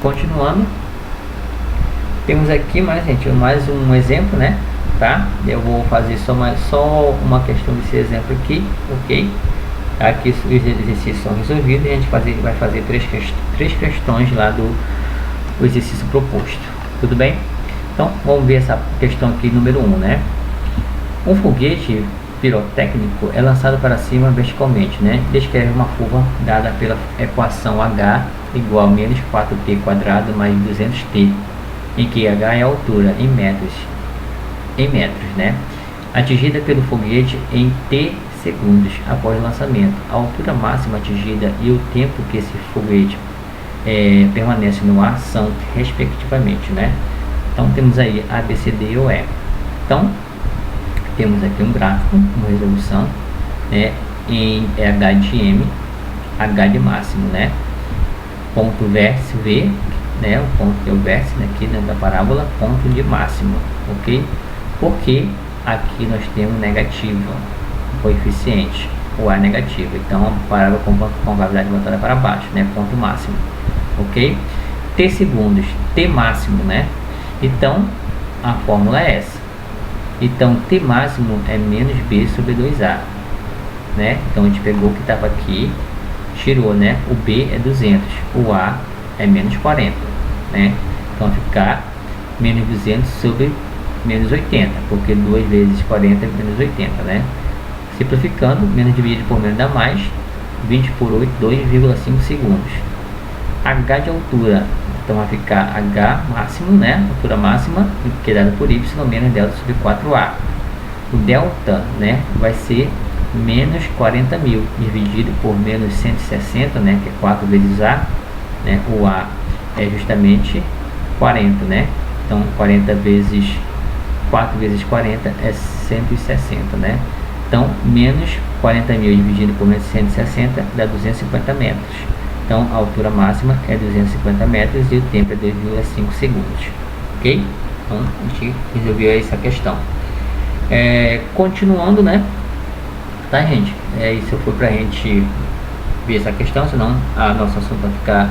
Continuando, temos aqui mais um exemplo, né, tá? Eu vou fazer só uma questão desse exemplo aqui, ok? Aqui os exercícios são resolvidos e a gente vai fazer três questões lá do exercício proposto. Tudo bem? Então, vamos ver essa questão aqui, número 1, né? Um foguete pirotécnico é lançado para cima verticalmente, né? Descreve uma curva dada pela equação h igual a menos 4t quadrado mais 200t, em que h é a altura em metros, né? Atingida pelo foguete em t segundos após o lançamento. A altura máxima atingida e o tempo que esse foguete permanece no ar são, respectivamente, né? Então temos aí A, B, C, D ou E. Então temos aqui um gráfico, uma resolução, né, em H de M, H de máximo, né? Ponto vértice V, né? O ponto que é o vértice, né, aqui dentro da parábola, ponto de máximo, ok? Porque aqui nós temos negativo, coeficiente, o A negativo, então a parábola com gravidade voltada para baixo, né? Ponto máximo, ok? T segundos, T máximo, né? Então a fórmula é essa. Então T máximo é menos B sobre 2A, né? Então a gente pegou o que estava aqui, tirou, né? O B é 200, o A é menos 40, né? Então vai ficar menos 200 sobre menos 80, porque 2 vezes 40 é menos 80, né? Simplificando, menos dividido por menos dá mais, 20 por 8, 2,5 segundos. H de altura, então vai ficar H máximo, né? Altura máxima, que é dada por Y, menos delta sobre 4A. O delta, né, vai ser menos 40.000, dividido por menos 160, né, que é 4 vezes A, né? O A é justamente 40, né? Então 40 vezes 4 vezes 40 é 160, né? Então menos 40.000 dividido por menos 160 dá 250 metros. Então a altura máxima é 250 metros e o tempo é 2,5 segundos. Ok? Então a gente resolveu essa questão. Continuando, né? Tá, gente? Isso foi pra gente ver essa questão, senão a nosso assunto vai ficar,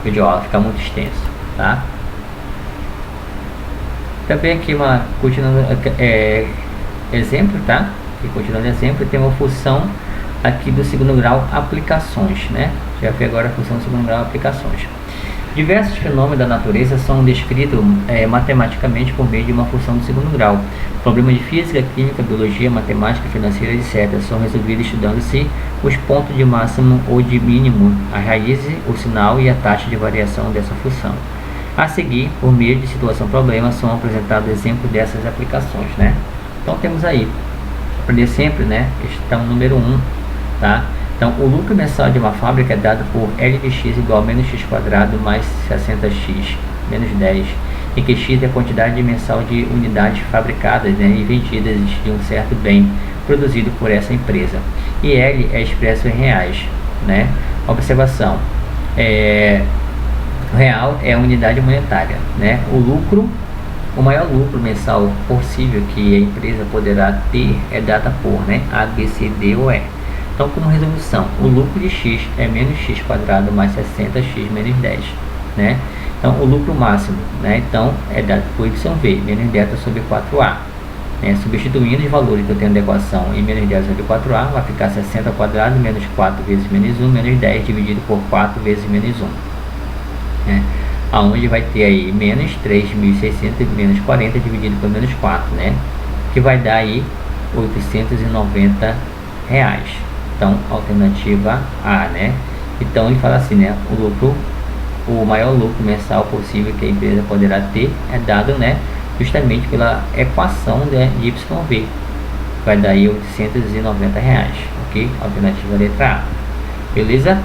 videoaula ficar muito extenso, tá? Também aqui continuando exemplo, tá? E continuando exemplo, tem uma função aqui do segundo grau aplicações, né? Já foi agora a função do segundo grau aplicações. Diversos fenômenos da natureza são descritos matematicamente por meio de uma função do segundo grau. Problemas de física, química, biologia, matemática, financeira, etc. são resolvidos estudando-se os pontos de máximo ou de mínimo, a raiz, o sinal e a taxa de variação dessa função. A seguir, por meio de situação-problema, são apresentados exemplos dessas aplicações, né? Então temos aí, aprender sempre, né? Questão número 1, tá? Então, o lucro mensal de uma fábrica é dado por L de x igual a menos x quadrado mais 60x menos 10, em que x é a quantidade mensal de unidades fabricadas, né, e vendidas de um certo bem produzido por essa empresa. E L é expresso em reais, né? Observação: real é a unidade monetária, né? O maior lucro mensal possível que a empresa poderá ter é dada por, né, A, B, C, D ou E. Então, como resolução, o lucro de x é menos x quadrado mais 60x menos 10, né? Então, o lucro máximo, né, então, é dado por YV, menos delta sobre 4A. Né? Substituindo os valores que eu tenho da equação em menos delta sobre 4A, vai ficar 60 ao quadrado menos 4 vezes menos 1, menos 10 dividido por 4 vezes menos 1. Né? Aonde vai ter aí menos 3.600 menos 40 dividido por menos 4, né? Que vai dar aí R$890. Então, alternativa A, né? Então, ele fala assim, né? O maior lucro mensal possível que a empresa poderá ter é dado, né, justamente pela equação, né, de YV. Vai dar aí R$890, ok? Alternativa letra A. Beleza?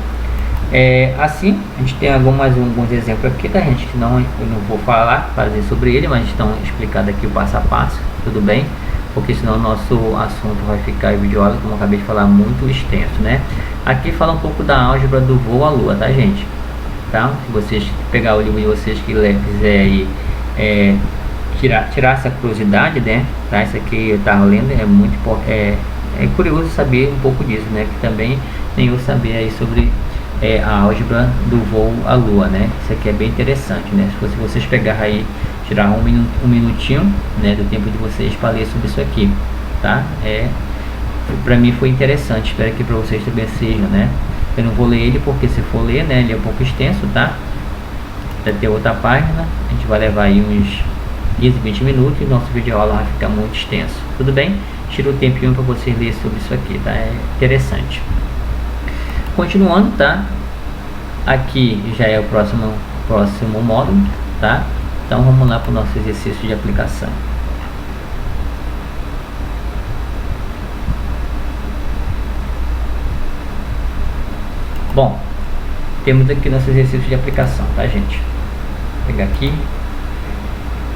Assim, a gente tem alguns exemplos aqui, tá, gente? Que eu não vou fazer sobre ele, mas estão explicados aqui o passo a passo, tudo bem? Porque senão o nosso assunto vai ficar em videoaula, como eu acabei de falar, muito extenso, né? Aqui fala um pouco da álgebra do voo à lua, tá, gente? Tá? Se vocês pegar o livro de vocês que quiser aí, tirar essa curiosidade, né? Tá? Isso aqui eu tava lendo, é curioso saber um pouco disso, né? Que também tem eu saber aí sobre a álgebra do voo à lua, né? Isso aqui é bem interessante, né? Se vocês pegar aí, tirar um minutinho, né, do tempo de vocês para ler sobre isso aqui, tá? Pra mim foi interessante, espero que para vocês também seja, né? Eu não vou ler ele porque, se for ler, né, ele é um pouco extenso, tá? Vai ter outra página, a gente vai levar aí uns 15, 20 minutos e nosso vídeo aula vai ficar muito extenso, tudo bem? Tira o tempinho para você ler sobre isso aqui, tá? É interessante. Continuando, tá? Aqui já é o próximo módulo, tá? Então vamos lá para o nosso exercício de aplicação. Bom, temos aqui nosso exercício de aplicação, tá, gente? Vou pegar aqui.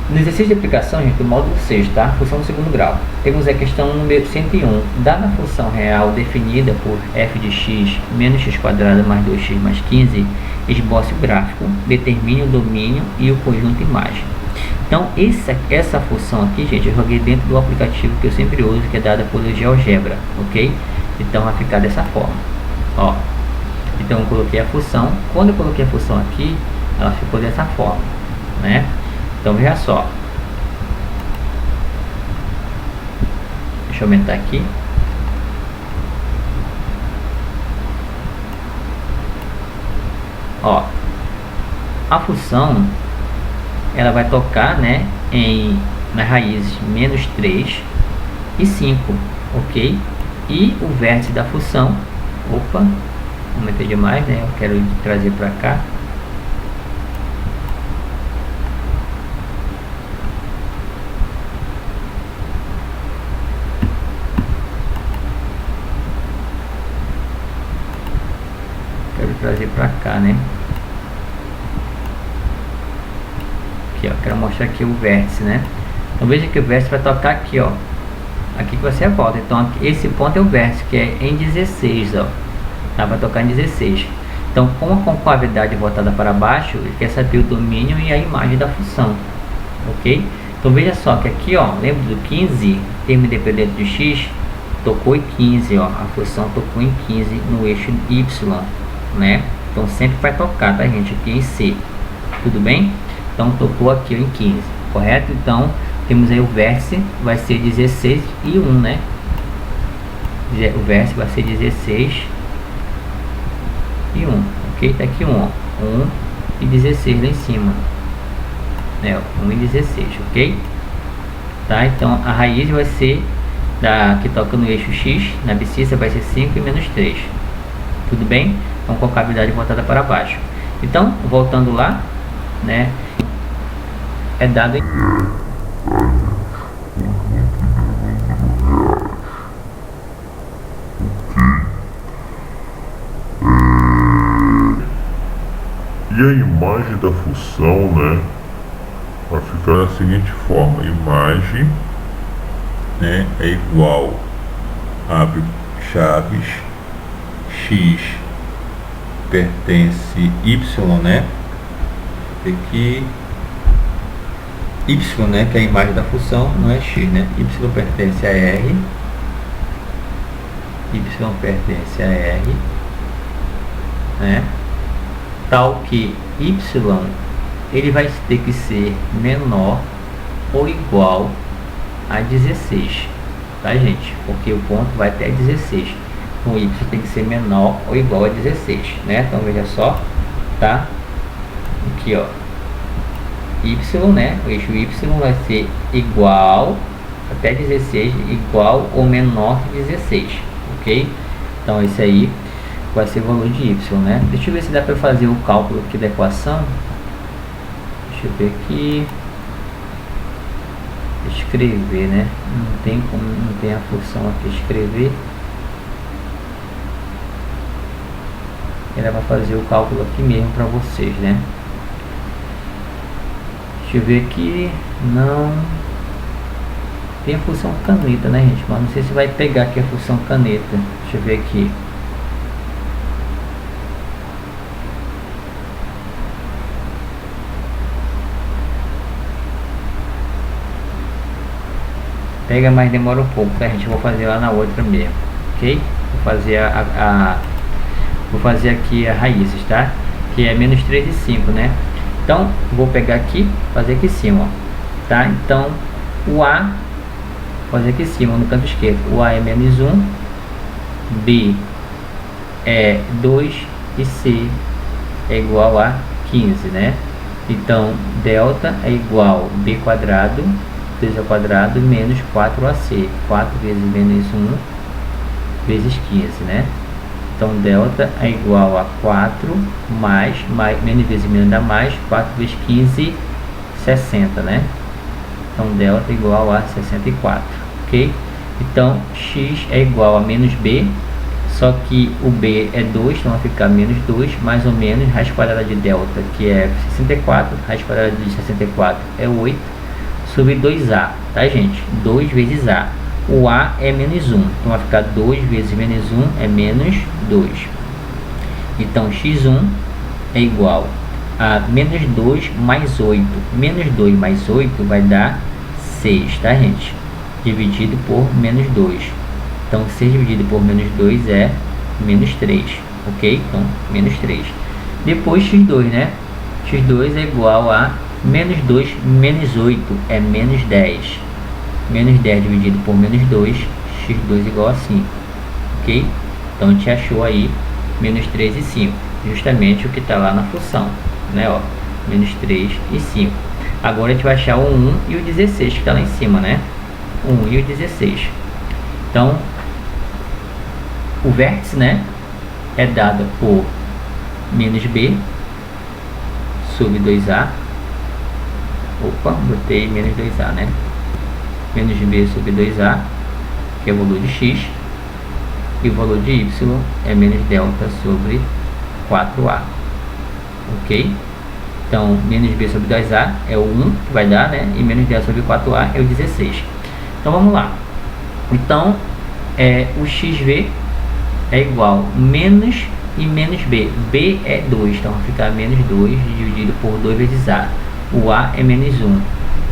No exercício de aplicação, gente, do módulo 6, tá? Função do segundo grau. Temos a questão número 101. Dada a função real definida por f de x menos x quadrado mais 2x mais 15, esboce o gráfico, determine o domínio e o conjunto imagem. Então, essa função aqui, gente, eu joguei dentro do aplicativo que eu sempre uso, que é dada por GeoGebra, ok? Então, vai ficar dessa forma, ó. Então, eu coloquei a função. Quando eu coloquei a função aqui, ela ficou dessa forma, né? Então, veja só. Deixa eu aumentar aqui. Ó, a função, ela vai tocar, né, nas raízes menos 3 e 5, ok? E o vértice da função, opa, aumentei demais, né? Eu quero trazer para cá. Trazer para cá, né? aqui, ó, quero mostrar aqui o vértice, né? Então veja que o vértice vai tocar aqui, ó, aqui que você volta. Então aqui, esse ponto é o vértice, que é em 16, ó, tá? Vai tocar em 16. Então, com a concavidade voltada para baixo, ele quer saber o domínio e a imagem da função, ok? Então veja só que aqui, ó, lembra do 15, termo independente de x, tocou em 15, ó, a função tocou em 15 no eixo y, né? Então sempre vai tocar, tá, gente, aqui em C, tudo bem? Então tocou aqui em 15, correto? Então temos aí o vértice, vai ser 16 e 1, né? O vértice vai ser 16 e 1, ok? Tá aqui 1, ó, 1 e 16 lá em cima, né? 1 e 16, ok? Tá? Então a raiz vai ser da que toca no eixo x, na abscissa vai ser 5 e menos 3, tudo bem? Então com a cavidade voltada para baixo. Então, voltando lá, né? É dado em... E a imagem da função, né, vai ficar da seguinte forma: imagem, né, é igual, abre chaves, x pertence y, né, aqui y, né, que é a imagem da função, não é x, né? Y pertence a r, y pertence a r, né? Tal que y ele vai ter que ser menor ou igual a 16, tá, gente? Porque o ponto vai até 16, então y tem que ser menor ou igual a 16, né? Então veja só, tá? Aqui, ó, y, né? O eixo y vai ser igual até 16, igual ou menor que 16, ok? Então esse aí vai ser o valor de y, né? Deixa eu ver se dá para fazer o cálculo aqui da equação. Deixa eu ver aqui. Escrever, né? Não tem como, não tem a função aqui escrever. Ela vai fazer o cálculo aqui mesmo para vocês, né? Deixa eu ver aqui. Não tem a função caneta, né, gente? Mas não sei se vai pegar aqui a função caneta. Deixa eu ver aqui. Pega, mas demora um pouco, tá, gente? Vou fazer lá na outra mesmo, ok? Vou fazer vou fazer aqui a raízes, tá? Que é menos 3 e 5, né? Então, vou pegar aqui, fazer aqui em cima, ó, tá? Então, o A, fazer aqui em cima, no canto esquerdo, o A é menos 1, B é 2 e C é igual a 15, né? Então, delta é igual a B quadrado 2 ao quadrado menos 4AC, 4 vezes menos 1 vezes 15, né? Então delta é igual a 4 mais menos vezes menos dá mais, 4 vezes 15, 60, né? Então delta é igual a 64, ok? Então x é igual a menos b, só que o b é 2, então vai ficar menos 2, mais ou menos, raiz quadrada de delta, que é 64, raiz quadrada de 64 é 8, sobre 2a, tá, gente? 2 vezes a. O a é menos 1, então vai ficar 2 vezes menos 1 é menos 2. Então x1 é igual a menos 2 mais 8. Menos 2 mais 8 vai dar 6, tá, gente? Dividido por menos 2. Então 6 dividido por menos 2 é menos 3, ok? Então menos 3. Depois x2, né? x2 é igual a menos 2 menos 8 é menos 10. Menos 10 dividido por menos 2, x2 igual a 5, ok? Então a gente achou aí menos 3 e 5, justamente o que está lá na função, né? Ó, menos 3 e 5. Agora a gente vai achar o 1 e o 16 que está lá em cima, né? 1 e o 16. Então o vértice, né, é dado por menos b sobre 2a. Opa, botei menos 2a, né? Menos b sobre 2a, que é o valor de x, e o valor de y é menos delta sobre 4a, ok? Então, menos b sobre 2a é o 1 que vai dar, né? E menos 10 sobre 4a é o 16. Então, vamos lá. Então, o xv é igual menos e menos b. b é 2, então vai ficar menos 2 dividido por 2 vezes a. O a é menos 1,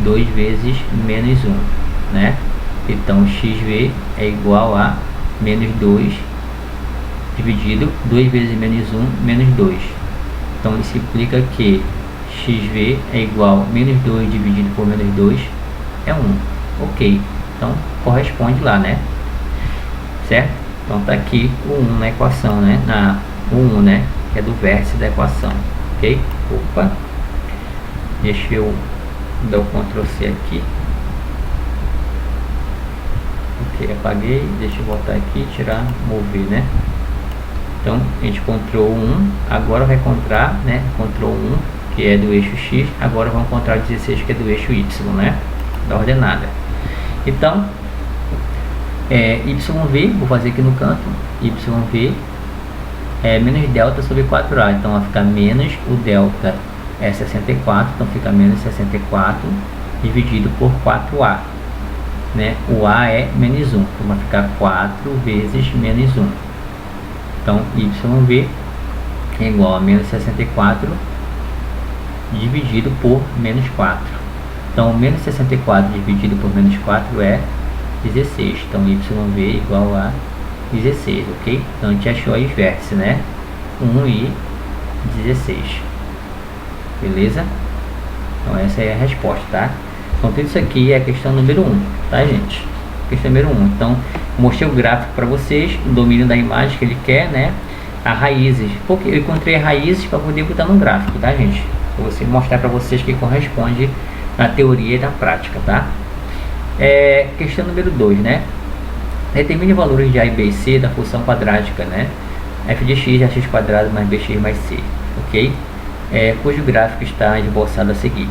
2 vezes menos 1, né? Então, xv é igual a menos 2 dividido 2 vezes menos 1, menos 2. Então, isso implica que xv é igual a menos 2 dividido por menos 2 é 1. Ok, então corresponde lá, né? Certo? Então tá aqui o 1 na equação, né? O 1, né? Que é do vértice da equação. Ok? Opa! Deixa eu dar o Ctrl C aqui. Ok, apaguei. Deixa eu voltar aqui e tirar, mover, né? Então a gente encontrou 1. Agora vai encontrar, né? Encontrou 1, que é do eixo X. Agora vamos encontrar o 16, que é do eixo Y, né? Da ordenada. Então, YV, vou fazer aqui no canto, YV é menos delta sobre 4A, então vai ficar menos, o delta é 64, então fica menos 64 dividido por 4A, né? O A é menos 1, então vai ficar 4 vezes menos 1. Então, YV é igual a menos 64 dividido por menos 4. Então, menos 64 dividido por menos 4 é 16. Então, YV é igual a 16, ok? Então, a gente achou aí os vértices, né? 1 e 16. Beleza? Então, essa é a resposta, tá? Então, tudo isso aqui é a questão número 1, tá, gente? Questão número 1. Então, mostrei o gráfico para vocês, o domínio da imagem que ele quer, né? As raízes. Porque eu encontrei raízes para poder botar no gráfico, tá, gente? Para você mostrar para vocês que corresponde na teoria e na prática, tá? Questão número 2, né? Determine valores de a e b e c da função quadrática, né? F de x é x quadrado mais bx mais c, ok? Cujo gráfico está esboçado a seguir.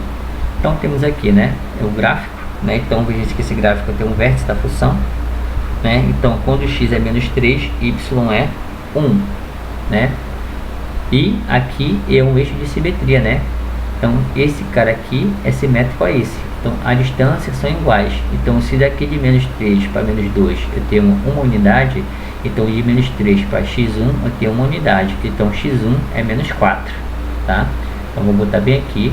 Então temos aqui, né? O gráfico, né? Então veja que esse gráfico tem um vértice da função, né? Então quando x é menos 3, y é 1, né? E aqui é um eixo de simetria, né? Então esse cara aqui é simétrico a esse. Então as distâncias são iguais. Então se daqui de menos 3 para menos 2 eu tenho uma unidade, então de menos 3 para x1 eu tenho uma unidade. Então x1 é menos 4, tá? Então vou botar bem aqui,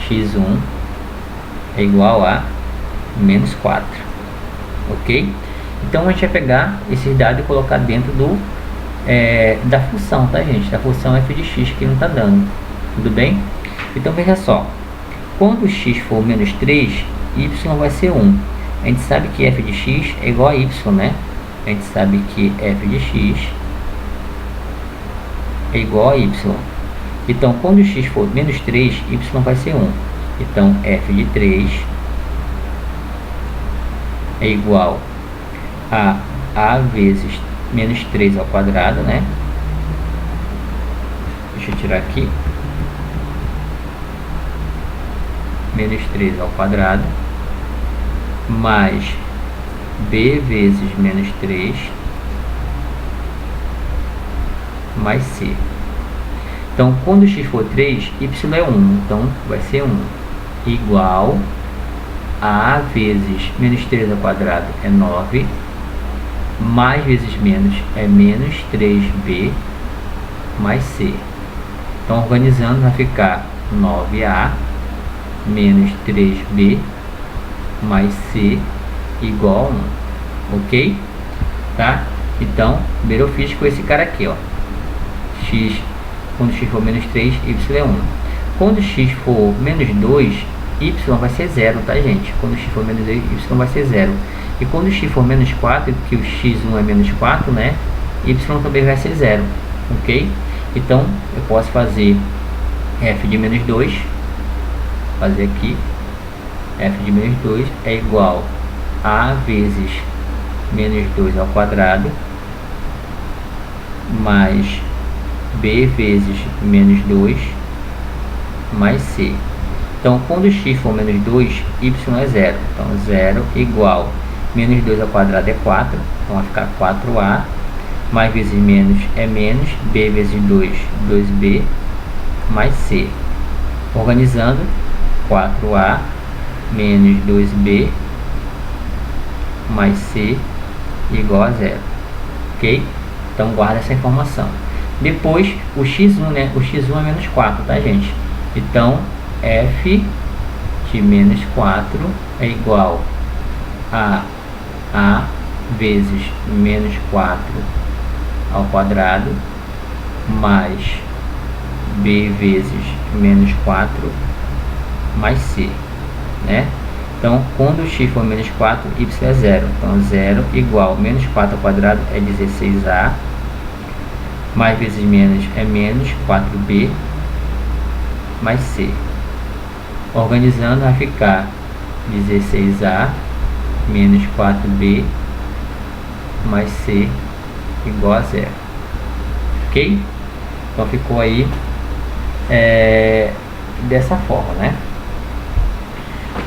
x1 é igual a menos 4, ok? Então a gente vai pegar esses dados e colocar dentro da função, tá, gente? Da função f de x que não está dando, tudo bem? Então veja só, quando x for menos 3, y vai ser 1. A gente sabe que f de x é igual a y, né? A gente sabe que f de x é igual a y. Então, quando x for menos 3, y vai ser 1. Então, f de 3 é igual a vezes menos 3 ao quadrado, né? Deixa eu tirar aqui. Menos 3 ao quadrado mais b vezes menos 3 mais c. Então, quando x for 3, y é 1. Então, vai ser 1 igual a vezes menos 3 ao quadrado é 9, mais vezes menos é menos 3b mais c. Então, organizando, vai ficar 9a menos 3b mais c igual a 1, ok? Tá? Então, primeiro eu fiz com esse cara aqui, ó. Quando x for menos 3, y é 1. Quando x for menos 2, y vai ser 0, tá, gente? Quando x for menos 2, y vai ser 0. E quando x for menos 4, que o x1 é menos 4, né? Y também vai ser 0, ok? Então, eu posso fazer f de menos 2, fazer aqui, f de menos 2 é igual a vezes menos 2 ao quadrado mais b vezes menos 2 mais c. Então, quando x for menos 2, y é 0. Então, 0 igual menos 2 ao quadrado é 4. Então, vai ficar 4a mais vezes menos é menos, b vezes 2, 2b mais c. Organizando, 4A menos 2B mais C igual a 0. Ok? Então guarda essa informação. Depois o x1, né? O x1 é menos 4, tá, gente? Então f de menos 4 é igual a vezes menos 4 ao quadrado mais b vezes menos 4 mais c, né? Então, quando x for menos 4, y é 0. Então, 0 igual menos 4 ao quadrado é 16a, mais vezes menos é menos 4b mais c. Organizando, vai ficar 16a menos 4b mais c igual a 0. Ok? Então, ficou aí dessa forma, né?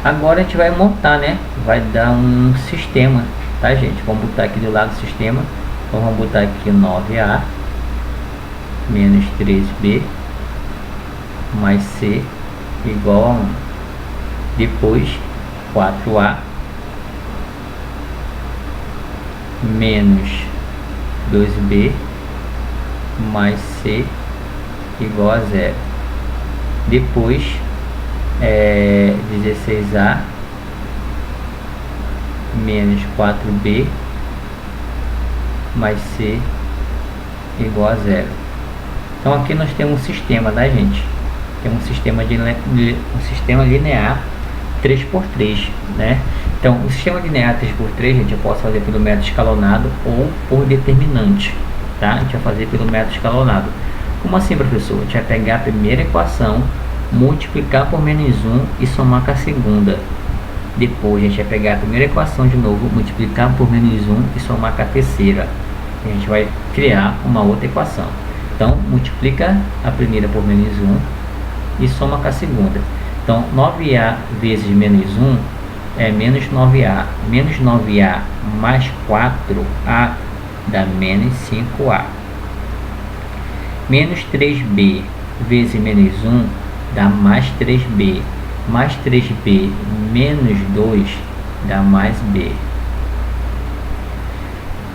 Agora a gente vai montar, né? Vai dar um sistema, tá, gente? Vamos botar aqui do lado do sistema. Então vamos botar aqui 9A menos 3B mais C igual a 1. Depois 4A menos 2B mais C igual a 0. Depois 16A menos 4B mais C igual a 0. Então aqui nós temos um sistema, tá, gente? Temos um sistema linear 3×3, né? Então o sistema linear 3×3, gente, eu posso fazer pelo método escalonado ou por determinante, tá? A gente vai fazer pelo método escalonado. Como assim, professor? A gente vai pegar a primeira equação, multiplicar por menos 1 e somar com a segunda. Depois a gente vai pegar a primeira equação de novo, multiplicar por menos 1 e somar com a terceira. A gente vai criar uma outra equação. Então multiplica a primeira por menos 1 e soma com a segunda. Então 9A vezes menos 1 é menos 9A. Menos 9A mais 4A dá menos 5A. Menos 3B vezes menos 1 dá mais 3B. Mais 3B menos 2 dá mais B.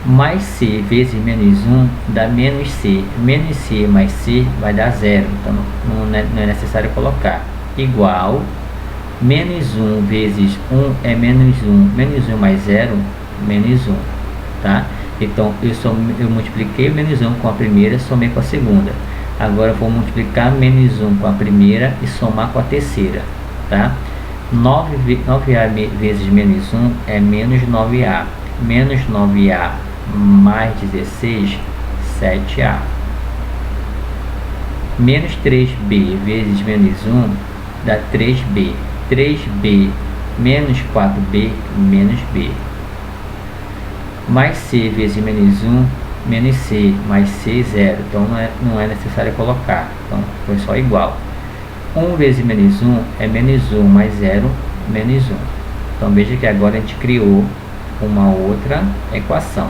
Mais C vezes menos 1 dá menos C. Menos C mais C vai dar 0. Então não é necessário colocar. Igual menos 1 vezes 1 é menos 1. Menos 1 mais 0, menos 1. Tá? Então eu multipliquei o menos 1 com a primeira, somei com a segunda. Agora eu vou multiplicar menos 1 com a primeira e somar com a terceira. Tá? 9A vezes menos 1 é menos 9A. Menos 9A mais 16, 7A. Menos 3B vezes menos 1 dá 3B. 3B menos 4B, menos B. Mais C vezes menos 1, menos C, mais C, 0. Então não é necessário colocar. Então foi só igual. 1 vezes menos 1 é menos 1 mais 0, menos 1. Então veja que agora a gente criou uma outra equação.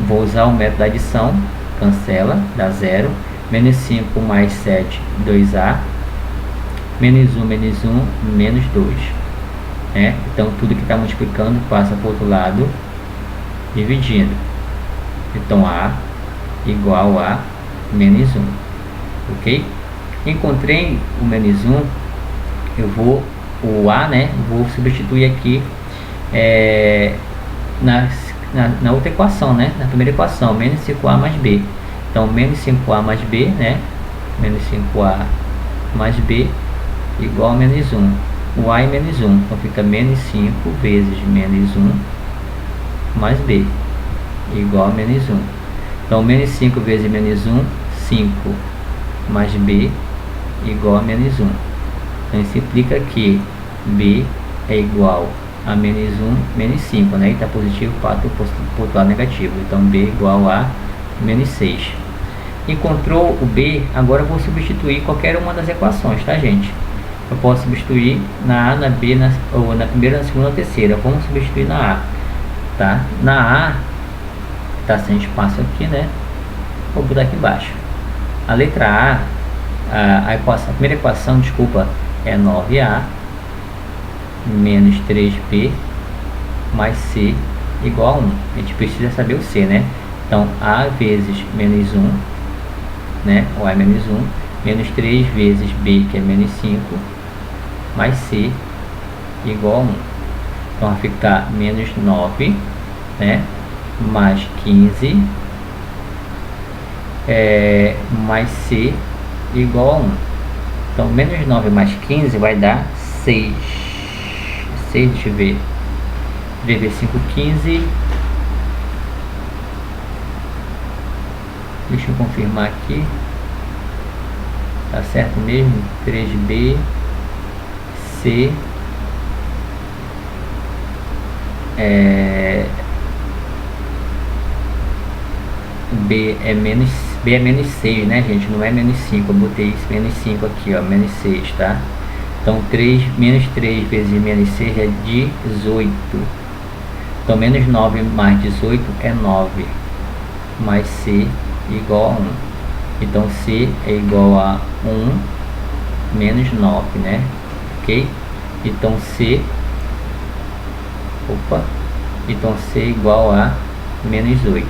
Vou usar o método da adição, cancela, dá 0. Menos 5 mais 7, 2A. Menos 1, menos 1, menos 2. Então tudo que está multiplicando passa para o outro lado, dividindo. Então A igual a menos 1. Ok? Encontrei o menos 1, o A, né? Vou substituir aqui na outra equação, né? Na primeira equação, menos 5A mais B. Então, menos 5A mais B, né? Menos 5A mais B igual a menos 1. O A é menos 1. Então, fica menos 5 vezes menos 1 mais B igual a menos 1. Então, menos 5 vezes menos 1, 5 mais B igual a menos 1. Então, isso implica que B é igual a menos 1, menos 5, né? E está positivo para o outro lado negativo. Então, B igual a menos 6. Encontrou o B, agora eu vou substituir qualquer uma das equações, tá, gente? Eu posso substituir na A, na B, ou na primeira, na segunda, na terceira. Vamos substituir na A, tá? Na A, tá sem espaço aqui, né? Vou botar aqui embaixo. A letra A a primeira equação, desculpa, é 9A menos 3B mais C igual a 1. A gente precisa saber o C, né? Então, A vezes menos 1, né? O A é menos 1, menos 3 vezes B, que é menos 5, mais C igual a 1. Então, vai ficar menos 9, né? Mais 15, mais C igual a 1. Então, menos 9 mais 15 vai dar 6. 6, deixa eu ver. Vezes 5, 15. Deixa eu confirmar aqui. Tá certo mesmo? 3B, C, B é menos 6, né, gente? Não é menos 5. Eu botei isso, menos 5 aqui, ó, menos 6, tá? Então, menos 3 vezes menos 6 é 18. Então, menos 9 mais 18 é 9. Mais C igual a 1. Então, C é igual a 1 menos 9, né? Ok? Então, C é igual a menos 8.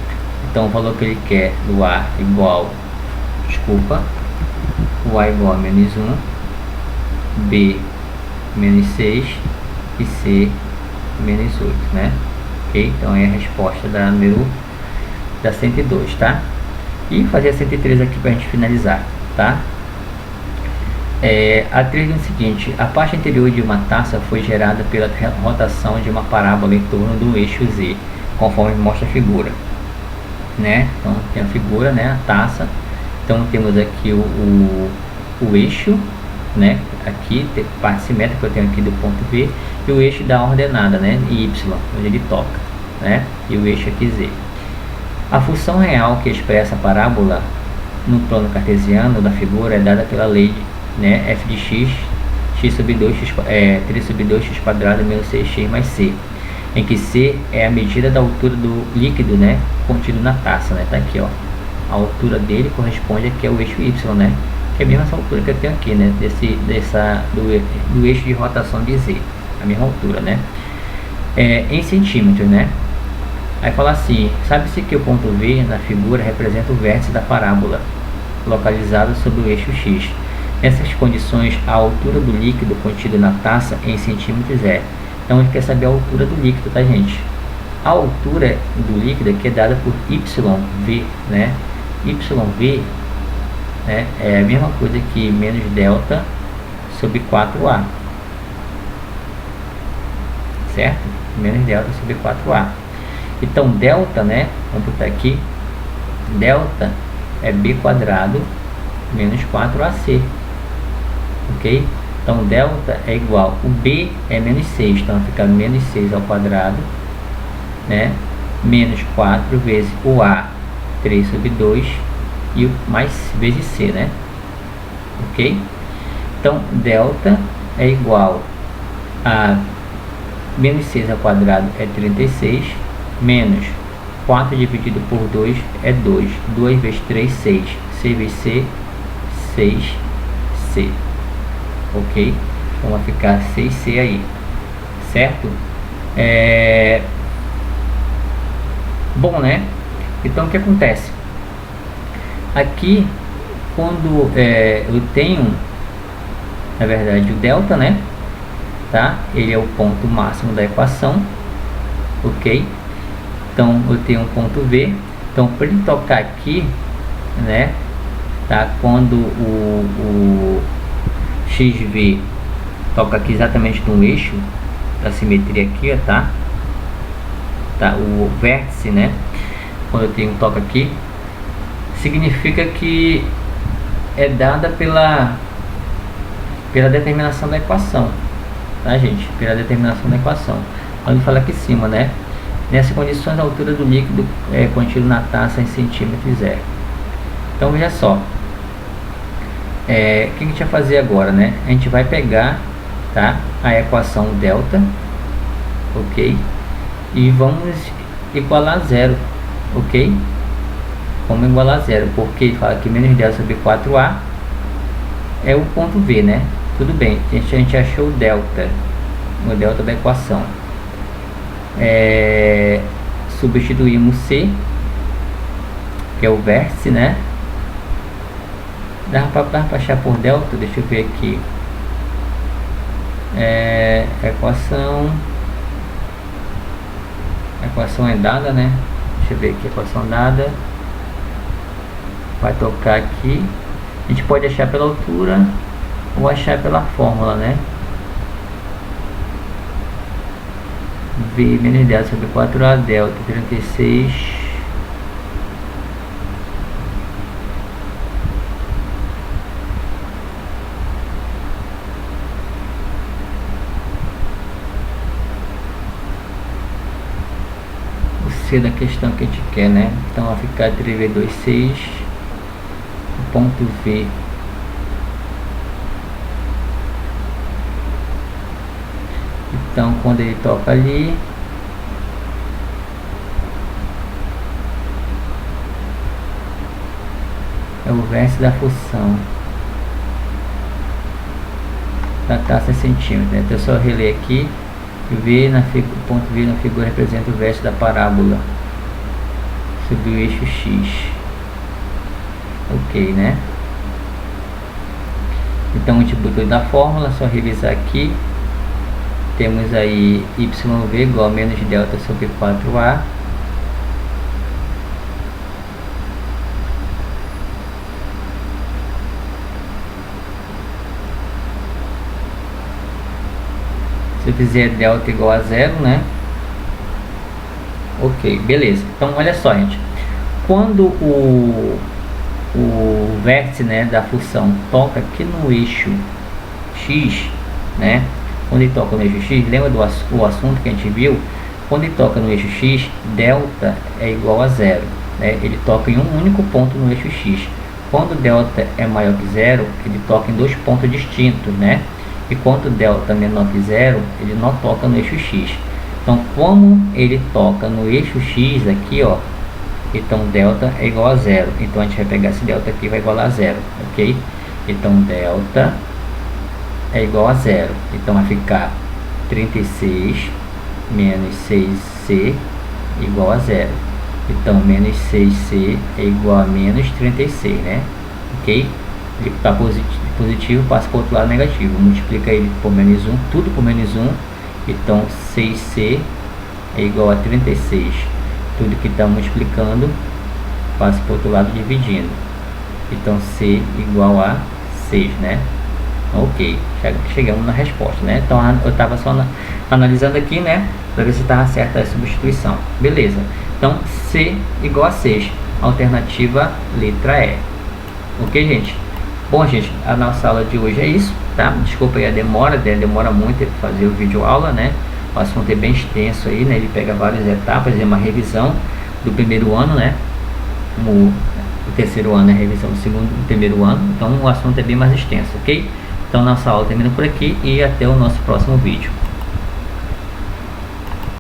Então, o valor que ele quer do A igual, o A igual a menos 1, B menos 6 e C menos 8, né? Ok? Então, é a resposta da 102, tá? E fazer a 103 aqui para a gente finalizar, tá? A 3 diz o seguinte: a parte anterior de uma taça foi gerada pela rotação de uma parábola em torno do eixo Z, conforme mostra a figura, né? Então tem a figura, né? A taça. Então temos aqui o eixo, né? Aqui tem parte simétrica que eu tenho aqui do ponto V, e o eixo da ordenada, né? Y, onde ele toca, né? E o eixo aqui Z. A função real que expressa a parábola no plano cartesiano da figura é dada pela lei, né, f de x, x sobre 2, 3 sobre 2, x quadrado menos 6x mais c, em que c é a medida da altura do líquido, né, contido na taça, né, tá aqui, ó, a altura dele corresponde aqui ao eixo y, né, que é a mesma altura que eu tenho aqui, né, do eixo de rotação de z, a mesma altura, né, em centímetros, né. Aí fala assim: sabe-se que o ponto V na figura representa o vértice da parábola, localizado sobre o eixo x. Nessas condições, a altura do líquido contido na taça em centímetros é. Então, a gente quer saber a altura do líquido, tá, gente? A altura do líquido aqui é dada por YV, né? YV, né, é a mesma coisa que menos delta sobre 4A. Certo? Menos delta sobre 4A. Então, delta, né? Vamos botar aqui. Delta é B quadrado menos 4AC. Ok? Então, delta é igual, o B é menos 6, então fica menos 6 ao quadrado, né? Menos 4 vezes o A, 3 sobre 2, e o mais vezes C, né? Ok? Então, delta é igual a menos 6 ao quadrado é 36, menos 4 dividido por 2 é 2. 2 vezes 3, 6. C vezes C, 6C. Ok? Então vai ficar 6C aí. Certo? Bom, né? Então o que acontece? Aqui, quando eu tenho, na verdade, o delta, né? Tá? Ele é o ponto máximo da equação. Ok? Então eu tenho um ponto V. Então para ele tocar aqui, né, tá, quando o XV toca aqui exatamente no eixo da simetria aqui, ó, tá, o vértice, né, quando eu tenho um toque aqui, significa que é dada pela determinação da equação, tá, gente, pela determinação da equação. Quando fala aqui em cima, né, nessas condições a altura do líquido contido na taça em centímetros é. Então veja só, o que a gente vai fazer agora, né? A gente vai pegar, tá, a equação delta, ok, e vamos igualar a zero, ok? Vamos igualar a zero, porque fala que menos delta sobre 4A é o ponto V, né? Tudo bem, a gente achou o delta da equação. Substituímos C, que é o vértice, né? Dá para achar por delta, deixa eu ver aqui. A equação é dada, né? Deixa eu ver aqui, equação dada. Vai tocar aqui. A gente pode achar pela altura ou achar pela fórmula, né? V menos delta sobre 4A, delta 36. O C da questão que a gente quer, né? Então vai ficar 3V26, o ponto V. Então quando ele toca ali, é o vértice da função da taxa em centímetros, né? Então eu só reler aqui. O ponto V na figura representa o vértice da parábola sobre o eixo X. Ok, né? Então a gente botou da fórmula, só revisar aqui. Temos aí YV igual a menos delta sobre 4A. Se eu fizer delta igual a zero, né? Ok, beleza. Então olha só, gente. Quando o vértice, né, da função toca aqui no eixo X, né? Quando ele toca no eixo X, lembra do assunto que a gente viu? Quando ele toca no eixo X, delta é igual a zero, né? Ele toca em um único ponto no eixo X. Quando delta é maior que zero, ele toca em dois pontos distintos, né? E quando delta é menor que zero, ele não toca no eixo X. Então, como ele toca no eixo X aqui, ó, então delta é igual a zero. Então a gente vai pegar esse delta aqui e vai igualar a zero, ok? Então delta é igual a zero. Então vai ficar 36 menos 6C igual a zero. Então menos 6C é igual a menos 36, né? Ok? Ele está positivo, passa para o outro lado negativo. Multiplica ele por menos 1, tudo por menos 1. Então 6C é igual a 36. Tudo que está multiplicando passa para o outro lado dividindo. Então C igual a 6, né? Ok, chegamos na resposta, né? Então eu estava só analisando aqui, né, para ver se estava certa a substituição. Beleza, então C igual a 6, alternativa letra E. Ok, gente? Bom, gente, a nossa aula de hoje é isso, tá? Desculpa aí a demora, demora muito fazer o vídeo aula, né? O assunto é bem extenso aí, né? Ele pega várias etapas, é uma revisão do primeiro ano, né? O terceiro ano é a revisão do primeiro ano, então o assunto é bem mais extenso, ok? Então nossa aula termina por aqui e até o nosso próximo vídeo.